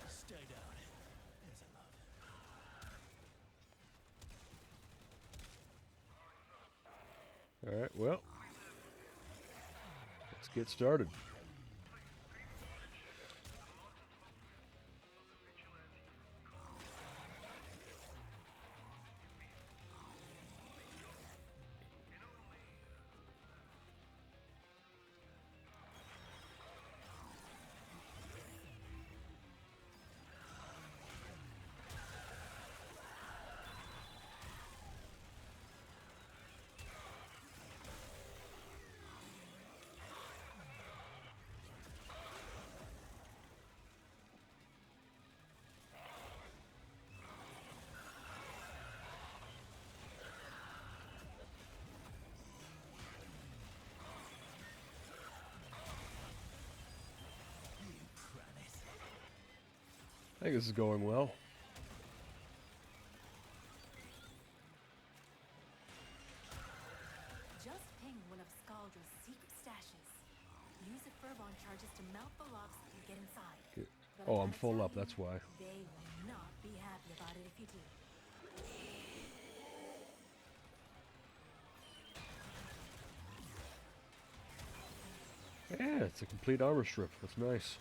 Stay down. There's a love. Alright, well. Let's get started. I think this is going well. Just ping one of Skaldra's secret stashes. Use the Furbon charges to melt the locks and get inside. But Oh, I I'm gotta full tell up, you, that's why. They will not be happy about it if you do. Yeah, it's a complete armor strip. That's nice.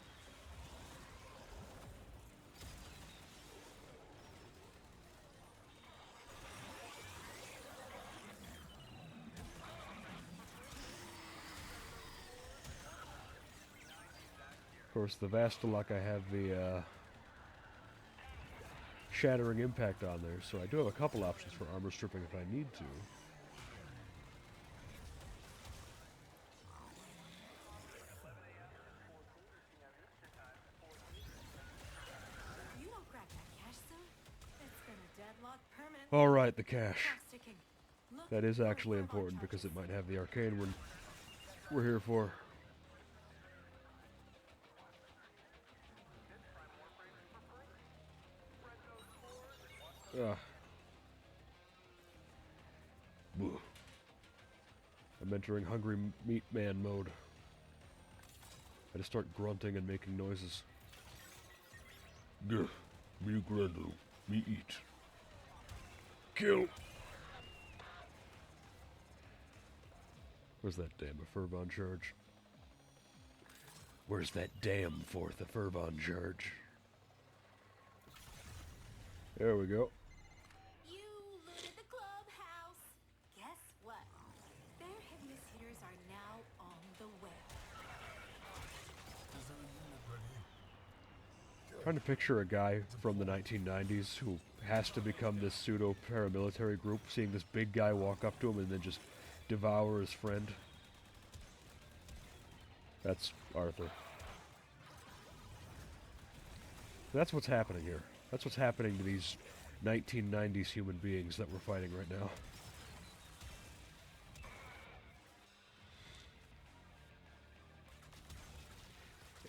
Of course, the Vastalok, I have the Shattering Impact on there, so I do have a couple options for armor stripping if I need to. You don't crack that cache soon, it's been a deadlock permanently. Alright, the cache. Sticking. Look That is for actually Furbon important because charges. it might have the arcane we're here for. Ugh. I'm entering hungry meat man mode. I just start grunting and making noises. Gah, me Grendel, me eat. Kill! Where's that damn Furbon charge? Where's that damn fourth of Fervon charge? There we go. You looted the clubhouse. Guess what? Their heaviest hitters are now on the way. Is there a unit ready? Trying to picture a guy from the 1990s who has to become this pseudo paramilitary group, seeing this big guy walk up to him and then just devour his friend. That's Arthur. That's what's happening here. That's what's happening to these 1990s human beings that we're fighting right now.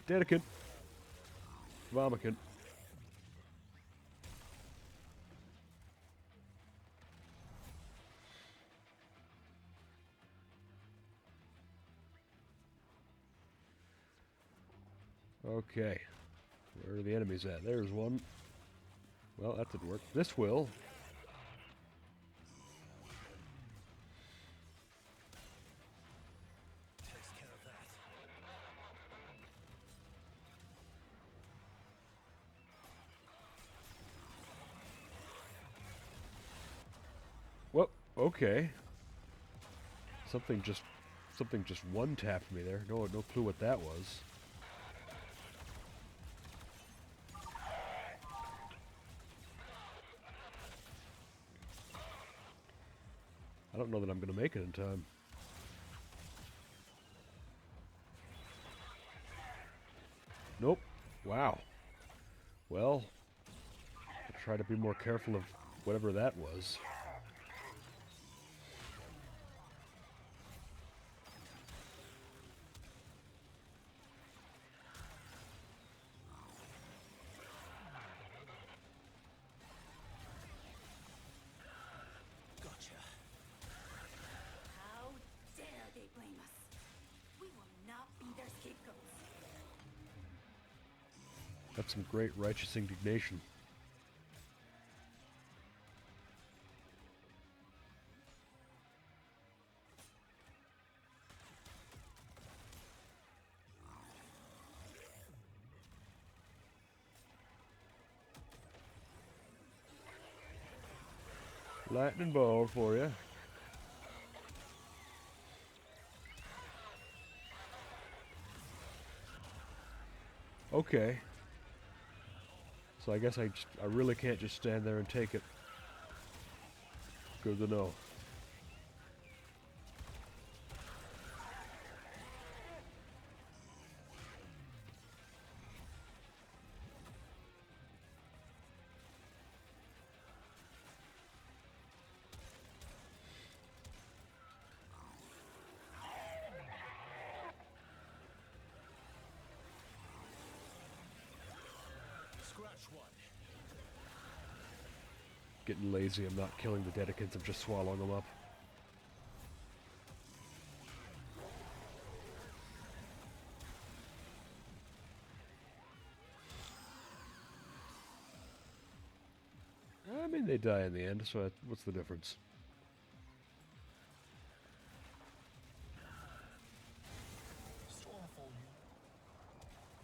Dedekin. Vomikin. Okay. Where are the enemies at? There's one. Well, that didn't work. This will. Takes care of that. Well, okay. Something just one tapped me there. No clue what that was. I don't know that I'm going to make it in time. Nope. Wow. Well, I'll try to be more careful of whatever that was. Gotcha. How dare they blame us? We will not be their scapegoats. That's some great righteous indignation. Lightning ball for you. Okay. So I guess I really can't just stand there and take it. Good to know. Scratch one. Getting lazy, I'm not killing the Dedicants, I'm just swallowing them up. I mean, they die in the end, so what's the difference? Stormfall unit.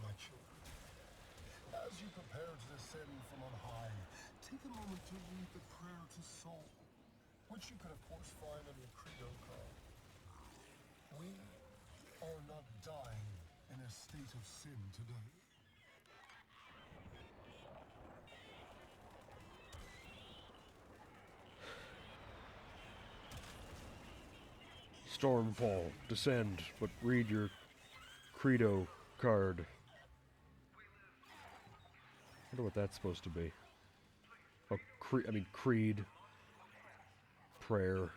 My children. As you prepare to descend from on high, take a moment to read the prayer to Soul, which you can of course find on your credo card. We are not dying in a state of sin today. Stormfall, descend, but read your credo card. I wonder what that's supposed to be. Oh, creed. Prayer.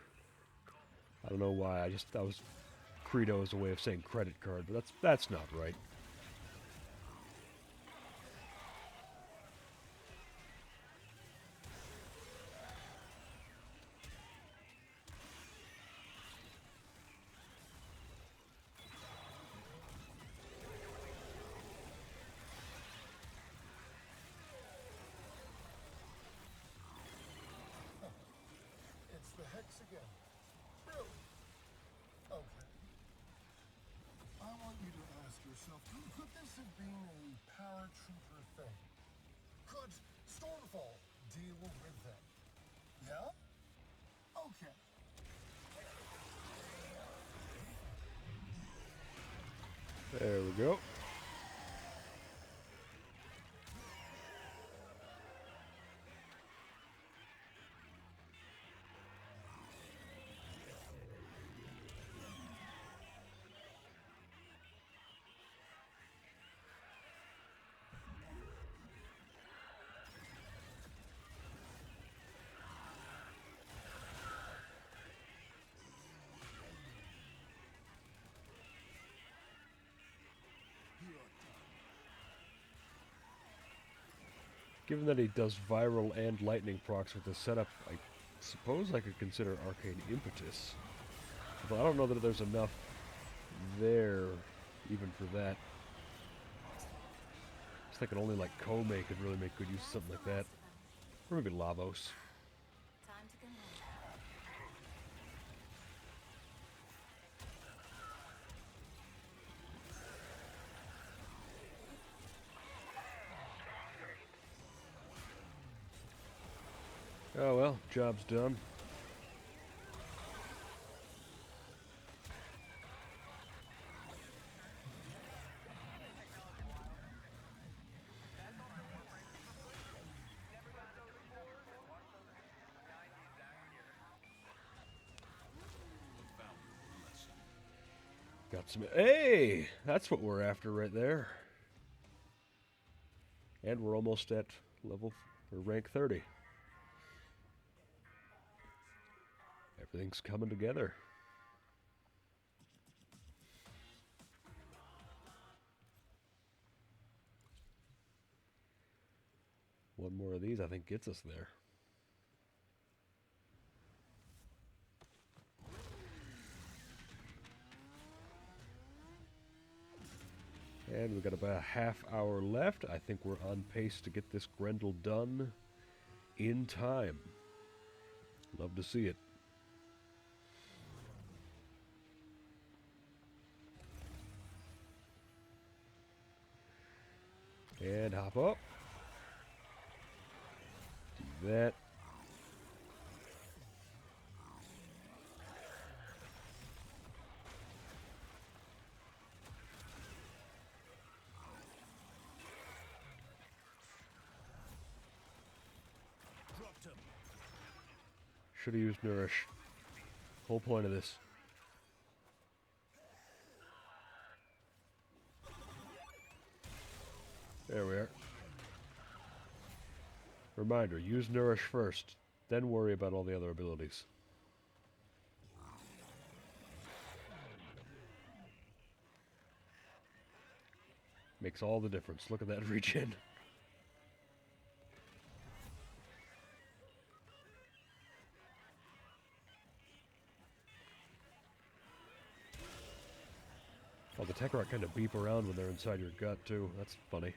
I don't know why. That was credo as a way of saying credit card, but that's not right. It's the hex again. Brilliant. Okay. I want you to ask your yourself through? Could this have been a paratrooper thing? Could Stormfall deal with them? Yeah? Okay. There we go. Given that he does viral and lightning procs with this setup, I suppose I could consider Arcane Impetus. But I don't know that there's enough there even for that. I was thinking only like Kome could really make good use of something like that. Or maybe Lavos. Time to convert. Oh well, job's done. Got some. Hey! That's what we're after right there. And we're almost at level or rank 30. Everything's coming together. One more of these, I think, gets us there. And we've got about a half hour left. I think we're on pace to get this Grendel done in time. Love to see it. And hop up. Do that. Should have used Nourish. Whole point of this. There we are. Reminder, use Nourish first, then worry about all the other abilities. Makes all the difference. Look at that regen. Oh, the Tekrot kind of beep around when they're inside your gut, too. That's funny.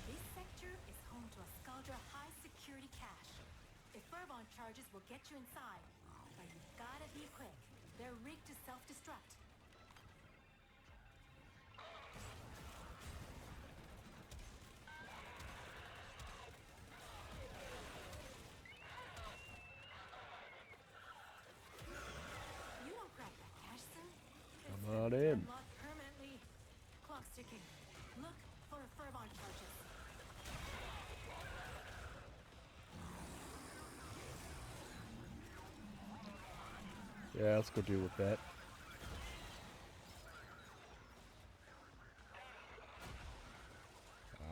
This sector is home to a Scaldra high security cache. If Fervon charges will get you inside, but you've gotta be quick. They're rigged to self-destruct. You won't crack that cache, son. Come on in. Unlocked permanently. Clock's ticking. Look for Fervon charges. Yeah, let's go deal with that.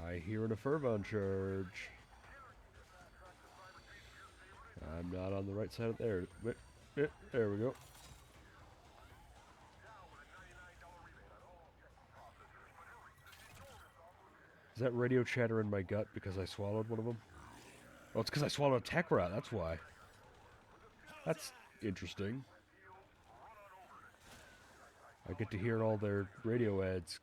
I hear an Fervon charge. I'm not on the right side of there. There we go. Is that radio chatter in my gut because I swallowed one of them? Oh, it's because I swallowed a Tekrot, that's why. That's interesting. I get to hear all their radio ads.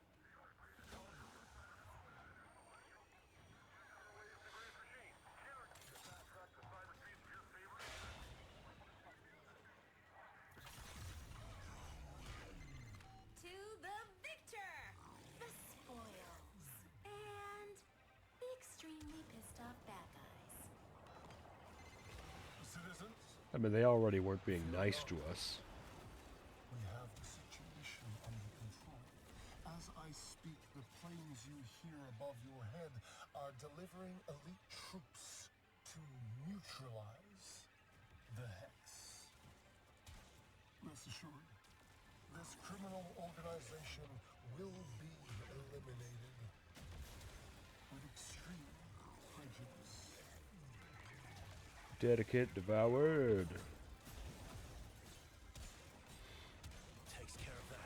To the victor! The spoils. And the extremely pissed off bad guys. Citizens, I mean, they already weren't being nice to us. we have the situation under control. As I speak, the planes you hear above your head are delivering elite troops to neutralize the Hex. Rest assured, this criminal organization will be eliminated with extreme prejudice. Dedicate devoured. Takes care of that.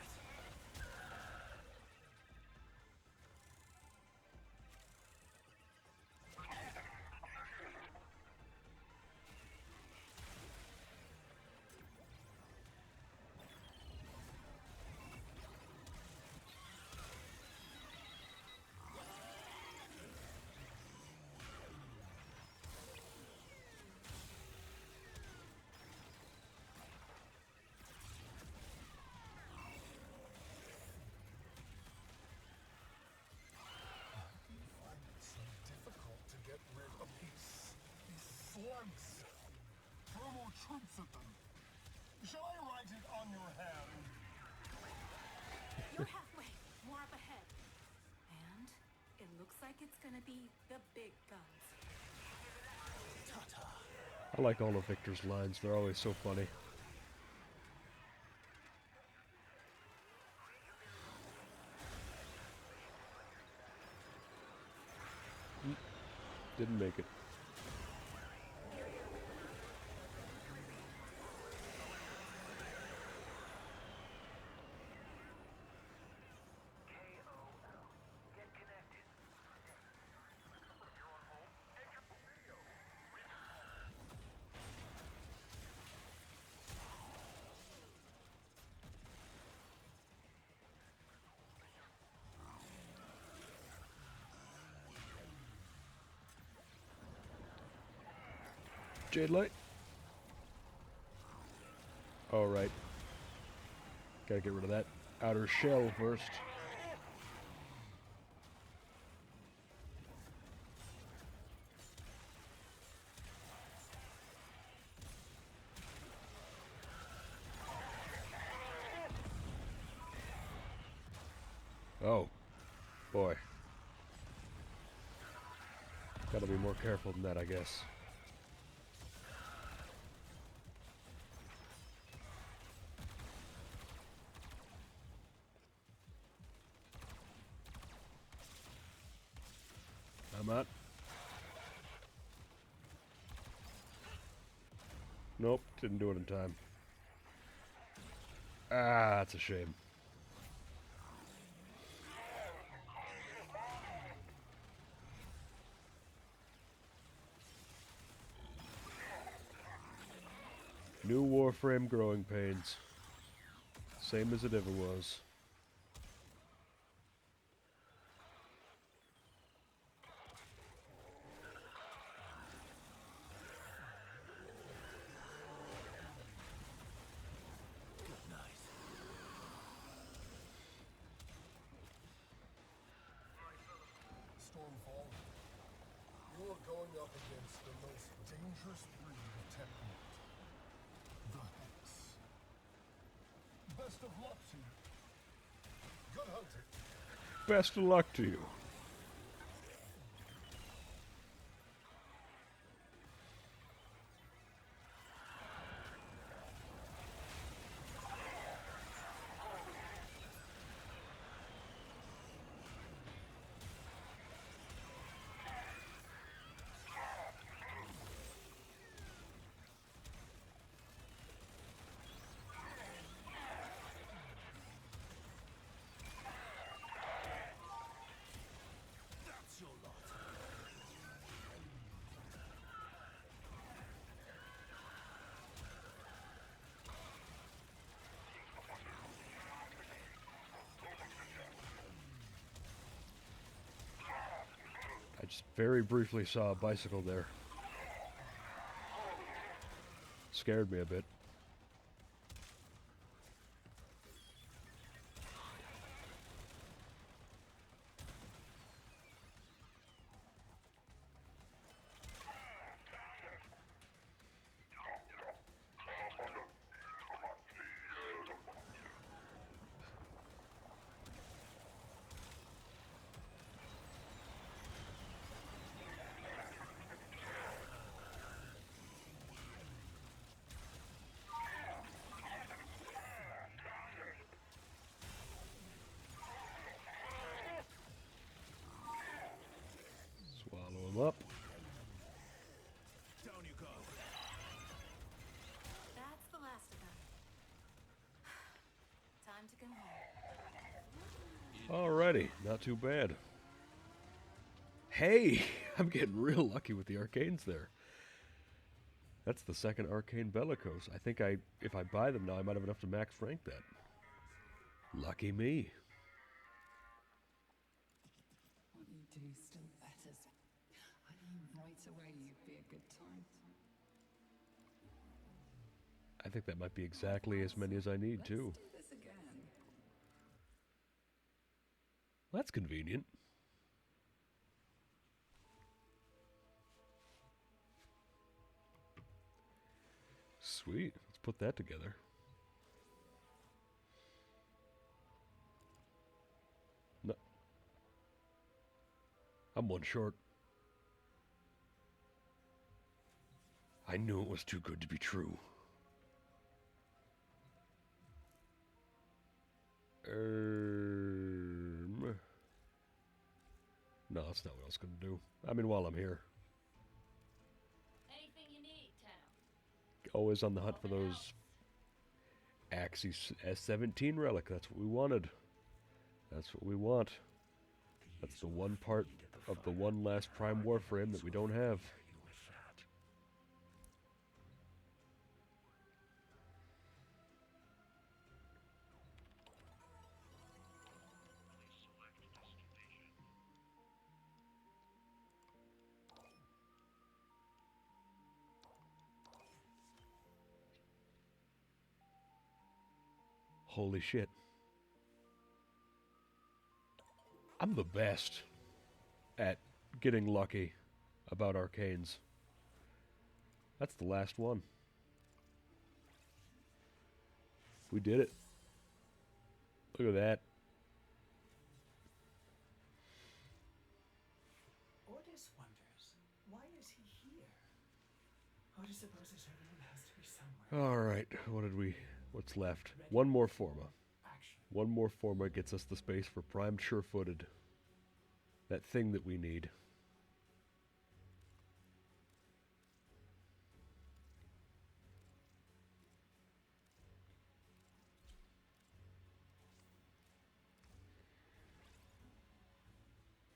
Find it so difficult to get rid of these slugs. Throw more troops at them. Shall I write it on your hand? You're halfway. More up ahead. And it looks like it's gonna be the big guns. I like all of Victor's lines. They're always so funny. Didn't make it. Jade light. All right. Gotta get rid of that outer shell first. Oh, boy. Gotta be more careful than that, I guess. I'm out. Nope, didn't do it in time. Ah, that's a shame. New Warframe growing pains. Same as it ever was. Stormfall, you're going up against the most dangerous breed of technique. The Hex. Best of luck to you. Good hunting. Best of luck to you. just very briefly saw a bicycle there. Scared me a bit. Swallow him up. Down you go. That's the last of them. Time to come home. Alrighty, not too bad. Hey, I'm getting real lucky with the arcanes there. That's the second arcane bellicose. I think if I buy them now, I might have enough to max rank that. Lucky me. What you do still betters. I knew right away you'd be a good time. I think that might be exactly as many as I need, too. Let's do this again. Well, that's convenient. Sweet. Let's put that together. No. I'm one short. I knew it was too good to be true. No, that's not what I was going to do. I mean, while I'm here. Anything you need, Tenno. Always on the hunt for those Axis S17 relic. That's what we wanted. That's what we want. That's the one part of the one last Prime Warframe that we don't have. Holy shit. I'm the best at getting lucky about arcanes. That's the last one. We did it. Look at that. Ordis wonders, why is he here? Ordis supposes everyone has to be somewhere. Alright, what's left? One more Forma. Action. One more Forma gets us the space for primed sure-footed. That thing that we need.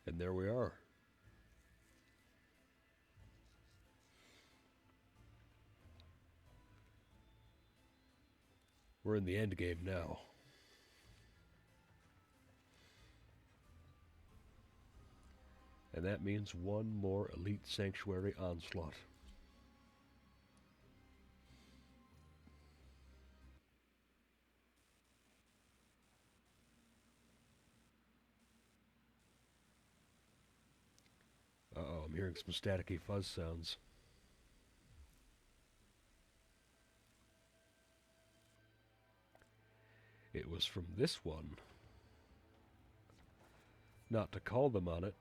And there we are. We're in the end game now. And that means one more Elite Sanctuary onslaught. Uh-oh, I'm hearing some staticky fuzz sounds. It was from this one. Not to call them on it.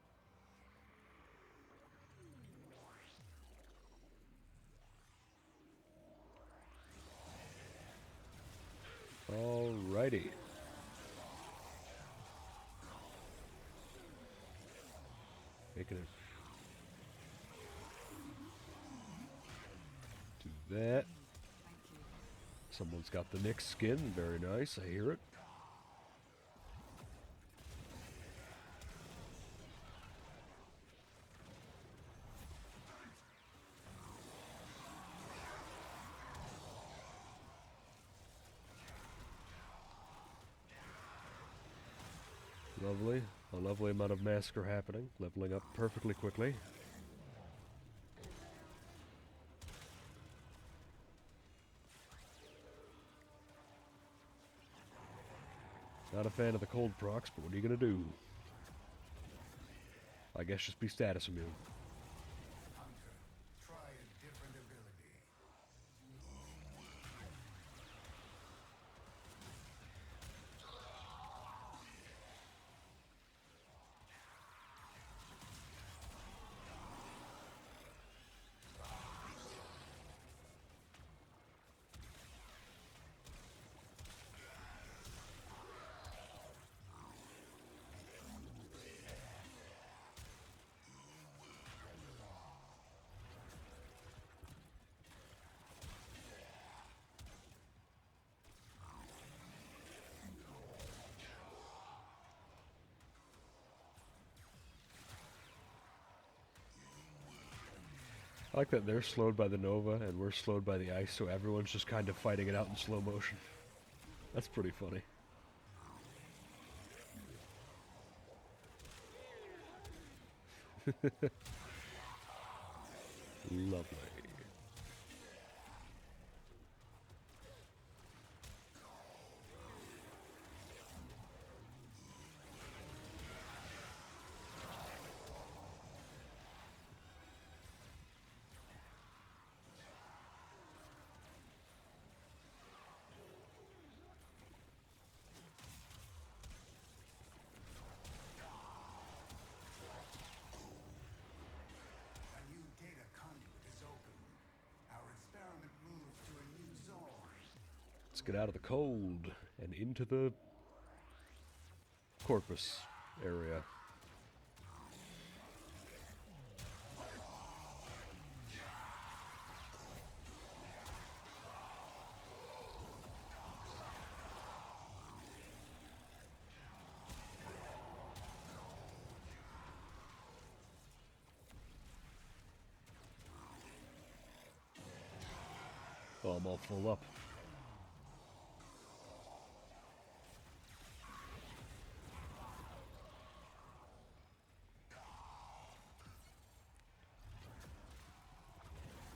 Alrighty. Making it. Do that. Someone's got the Nyx skin. Very nice. I hear it. Lovely. A lovely amount of massacre happening. Leveling up perfectly quickly. Not a fan of the cold procs, but what are you gonna do? I guess just be status immune. Hunter, try a different ability. I like that they're slowed by the Nova and we're slowed by the ice, so everyone's just kind of fighting it out in slow motion. That's pretty funny. Lovely. A new data conduit is open. Our experiment moves to a new zone. Let's get out of the cold and into the Corpus area. Oh, I'm all full up.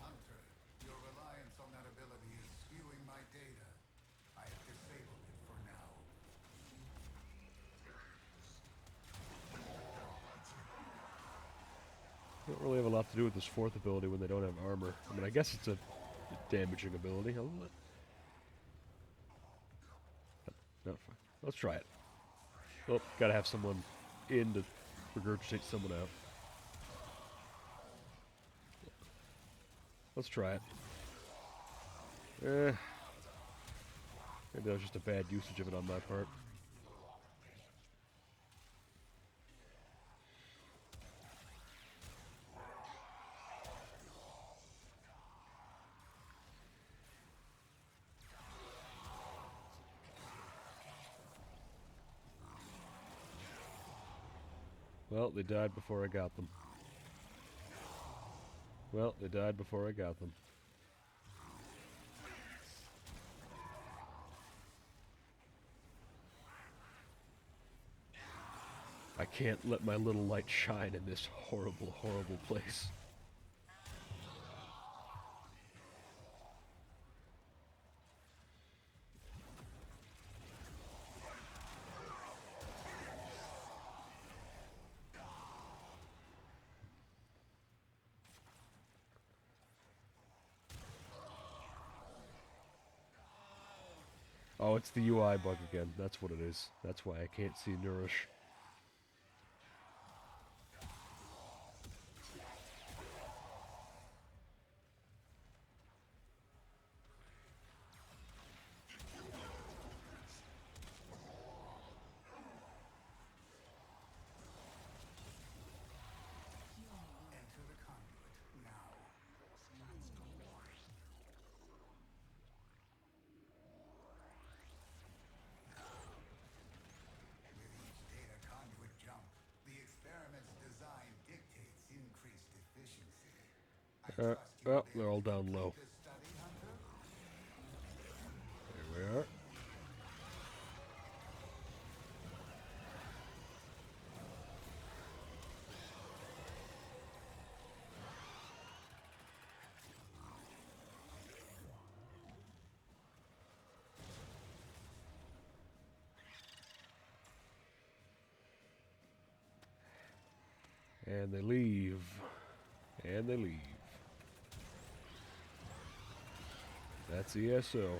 Hunter, your reliance on that ability is skewing my data. I have disabled it for now. Don't really have a lot to do with this fourth ability when they don't have armor. I mean, I guess it's a damaging ability. No, fine. Let's try it. Oh, gotta have someone in to regurgitate someone out. Let's try it. Maybe that was just a bad usage of it on my part. Well, they died before I got them. Well, they died before I got them. I can't let my little light shine in this horrible, horrible place. Oh, it's the UI bug again. That's what it is. That's why I can't see Nourish. Enter the conduit now. With each data conduit jump, the experiment's design dictates increased efficiency. I trust you Well, will be they're all able to down low. complete this study, Hunter? There we are. And they leave. And they leave. That's ESO.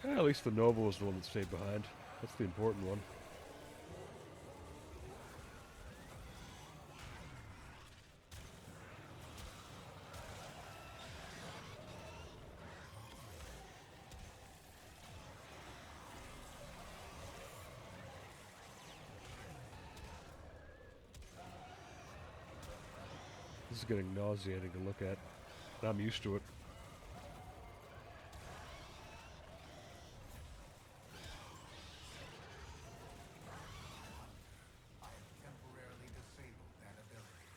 Yeah, at least the Nova was the one that stayed behind. That's the important one. This is getting nauseating to look at. And I'm used to it. I have temporarily disabled that ability.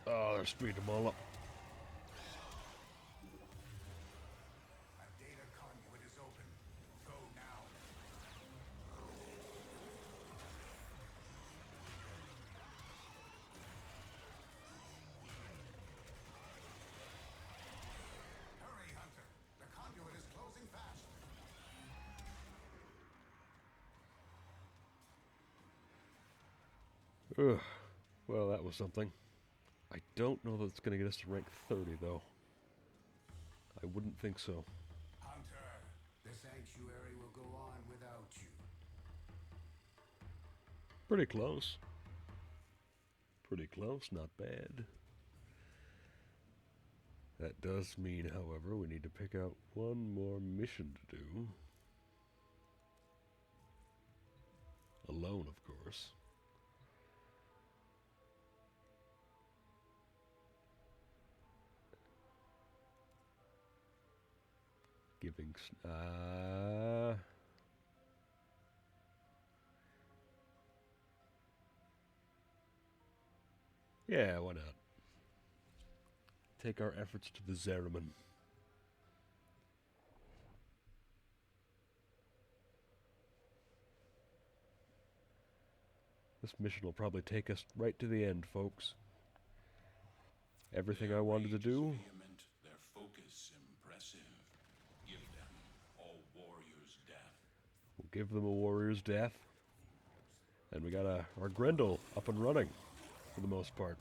Oh, they're speeding them all up. A data conduit is open. Go now. Hurry, Hunter. The conduit is closing fast. Ugh. Well, that was something. I don't know that it's going to get us to rank 30, though. I wouldn't think so. Hunter, the sanctuary will go on without you. Pretty close. Pretty close, not bad. That does mean, however, we need to pick out one more mission to do. Alone, of course. Giving... yeah, why not? Take our efforts to the Zeraman. This mission will probably take us right to the end, folks. Everything I wanted to do. Vehement, their focus impressive. Give them a warrior's death. We'll give them a warrior's death. And we got our Grendel up and running, for the most part.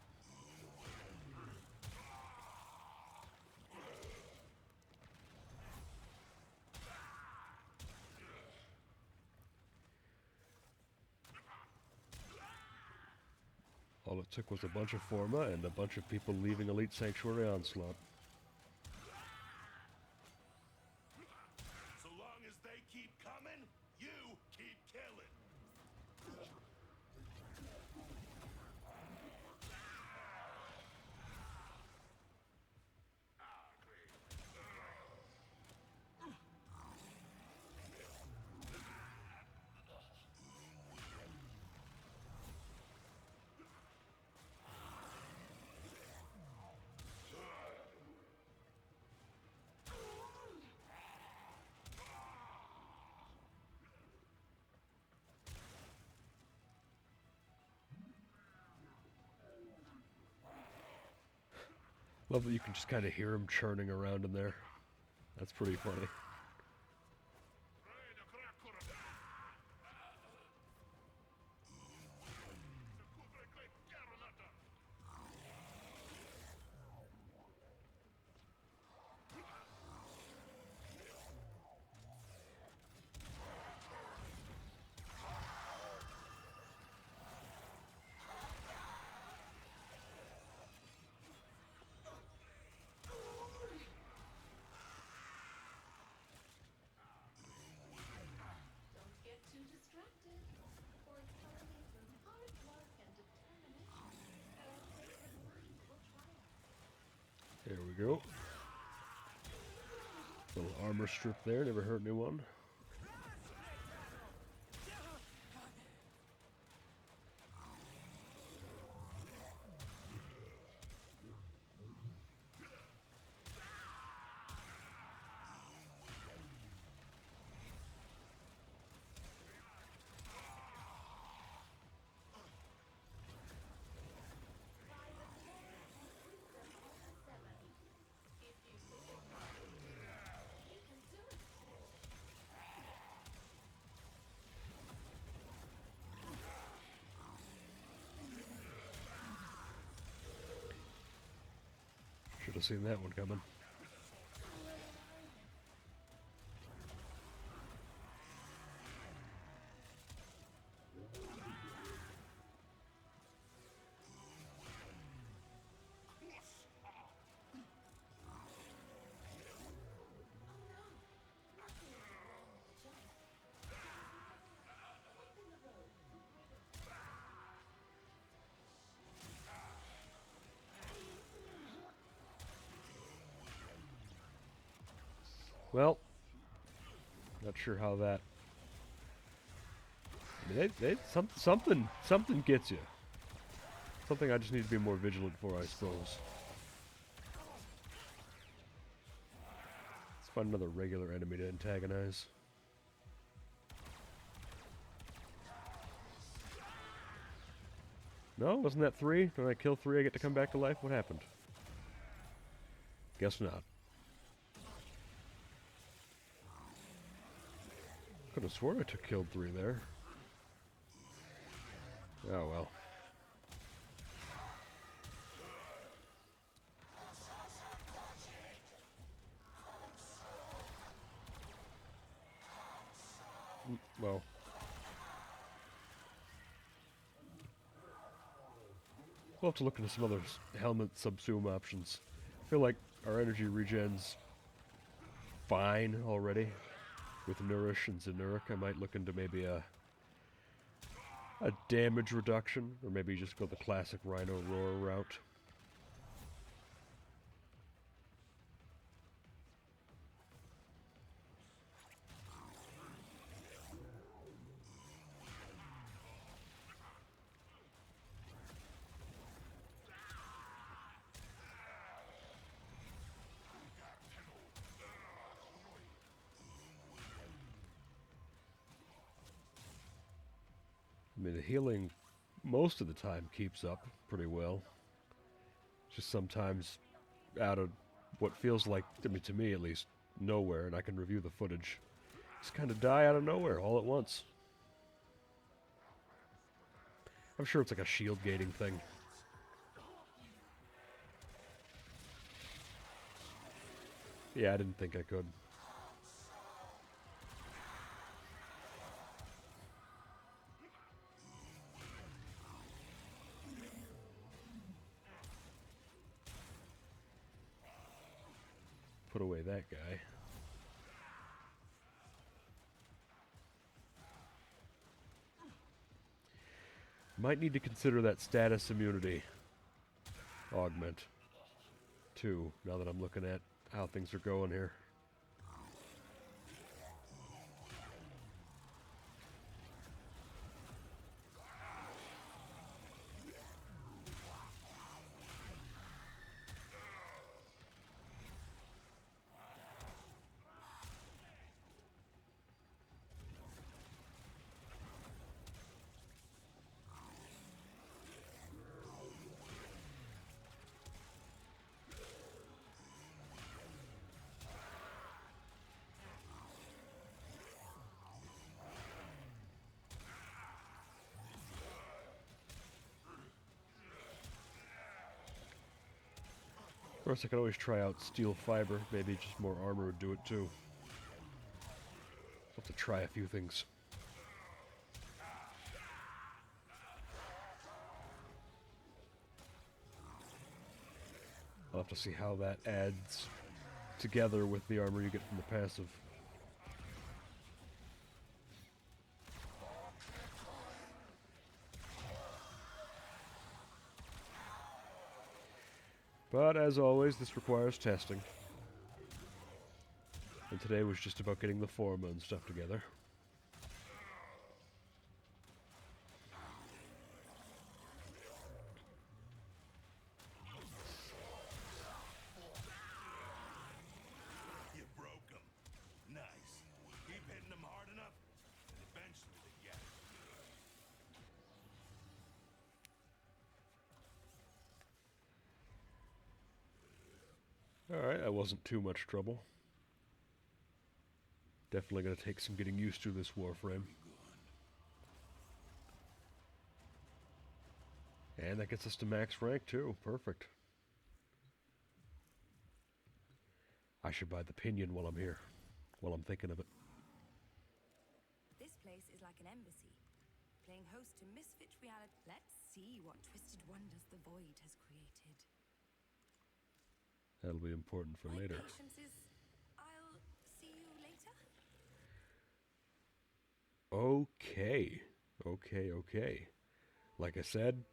All it took was a bunch of Forma and a bunch of people leaving Elite Sanctuary Onslaught. So long as they keep coming, you keep killing. Love that you can just kind of hear him churning around in there. That's pretty funny. There we go. Little armor strip there, never hurt anyone. Should have seen that one coming. Well, not sure how that. I mean, something gets you. Something I just need to be more vigilant for, I suppose. Let's find another regular enemy to antagonize. No, wasn't that 3? When I kill 3, I get to come back to life? What happened? Guess not. Could have sworn I killed 3 there. Oh well. Well. We'll have to look into some other helmet subsume options. I feel like our energy regen's fine already. With Nourish and Zenuric, I might look into maybe a damage reduction, or maybe just go the classic Rhino Roar route. I mean, the healing most of the time keeps up pretty well. Just sometimes out of what feels like, I mean, to me at least, nowhere, and I can review the footage. Just kind of die out of nowhere all at once. I'm sure it's like a shield gating thing. Yeah, I didn't think I could. Put away that guy. Might need to consider that status immunity augment too, now that I'm looking at how things are going here. Of course, I could always try out steel fiber. Maybe just more armor would do it too. I'll have to try a few things. I'll have to see how that adds together with the armor you get from the passive. But But as always, this requires testing. And today was just about getting the Forma and stuff together. You broke them. Nice. Keep hitting them hard enough, and eventually they get it. Alright, that wasn't too much trouble. Definitely going to take some getting used to this Warframe. And that gets us to max rank too. Perfect. I should buy the pinion while I'm here. While I'm thinking of it. This place is like an embassy, playing host to misfit reality. Let's see what twisted wonders the void has created. That'll be important for My later. patience is... I'll see you later. Okay. Like I said,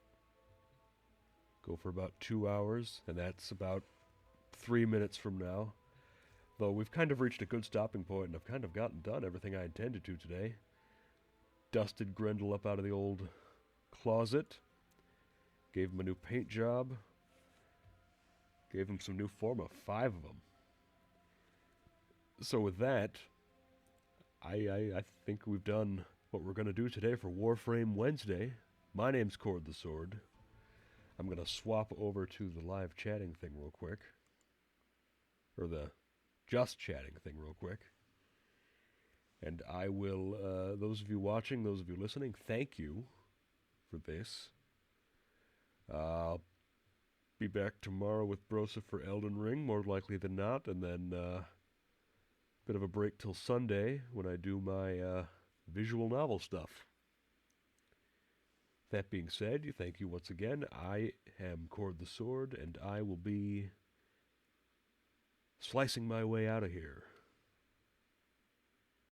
go for about 2 hours, and that's about 3 minutes from now. Though we've kind of reached a good stopping point, and I've kind of gotten done everything I intended to today. Dusted Grendel up out of the old closet. Gave him a new paint job. Gave him some new Forma, 5 of them. So with that, I think we've done what we're going to do today for Warframe Wednesday. My name's Cord the Sword. I'm going to swap over to the live chatting thing real quick. Or the just chatting thing real quick. And I will, those of you watching, those of you listening, thank you for this. I'll be back tomorrow with Brosa for Elden Ring, more likely than not, and then bit of a break till Sunday when I do my visual novel stuff. That being said, thank you once again. I am Cord the Sword, and I will be slicing my way out of here.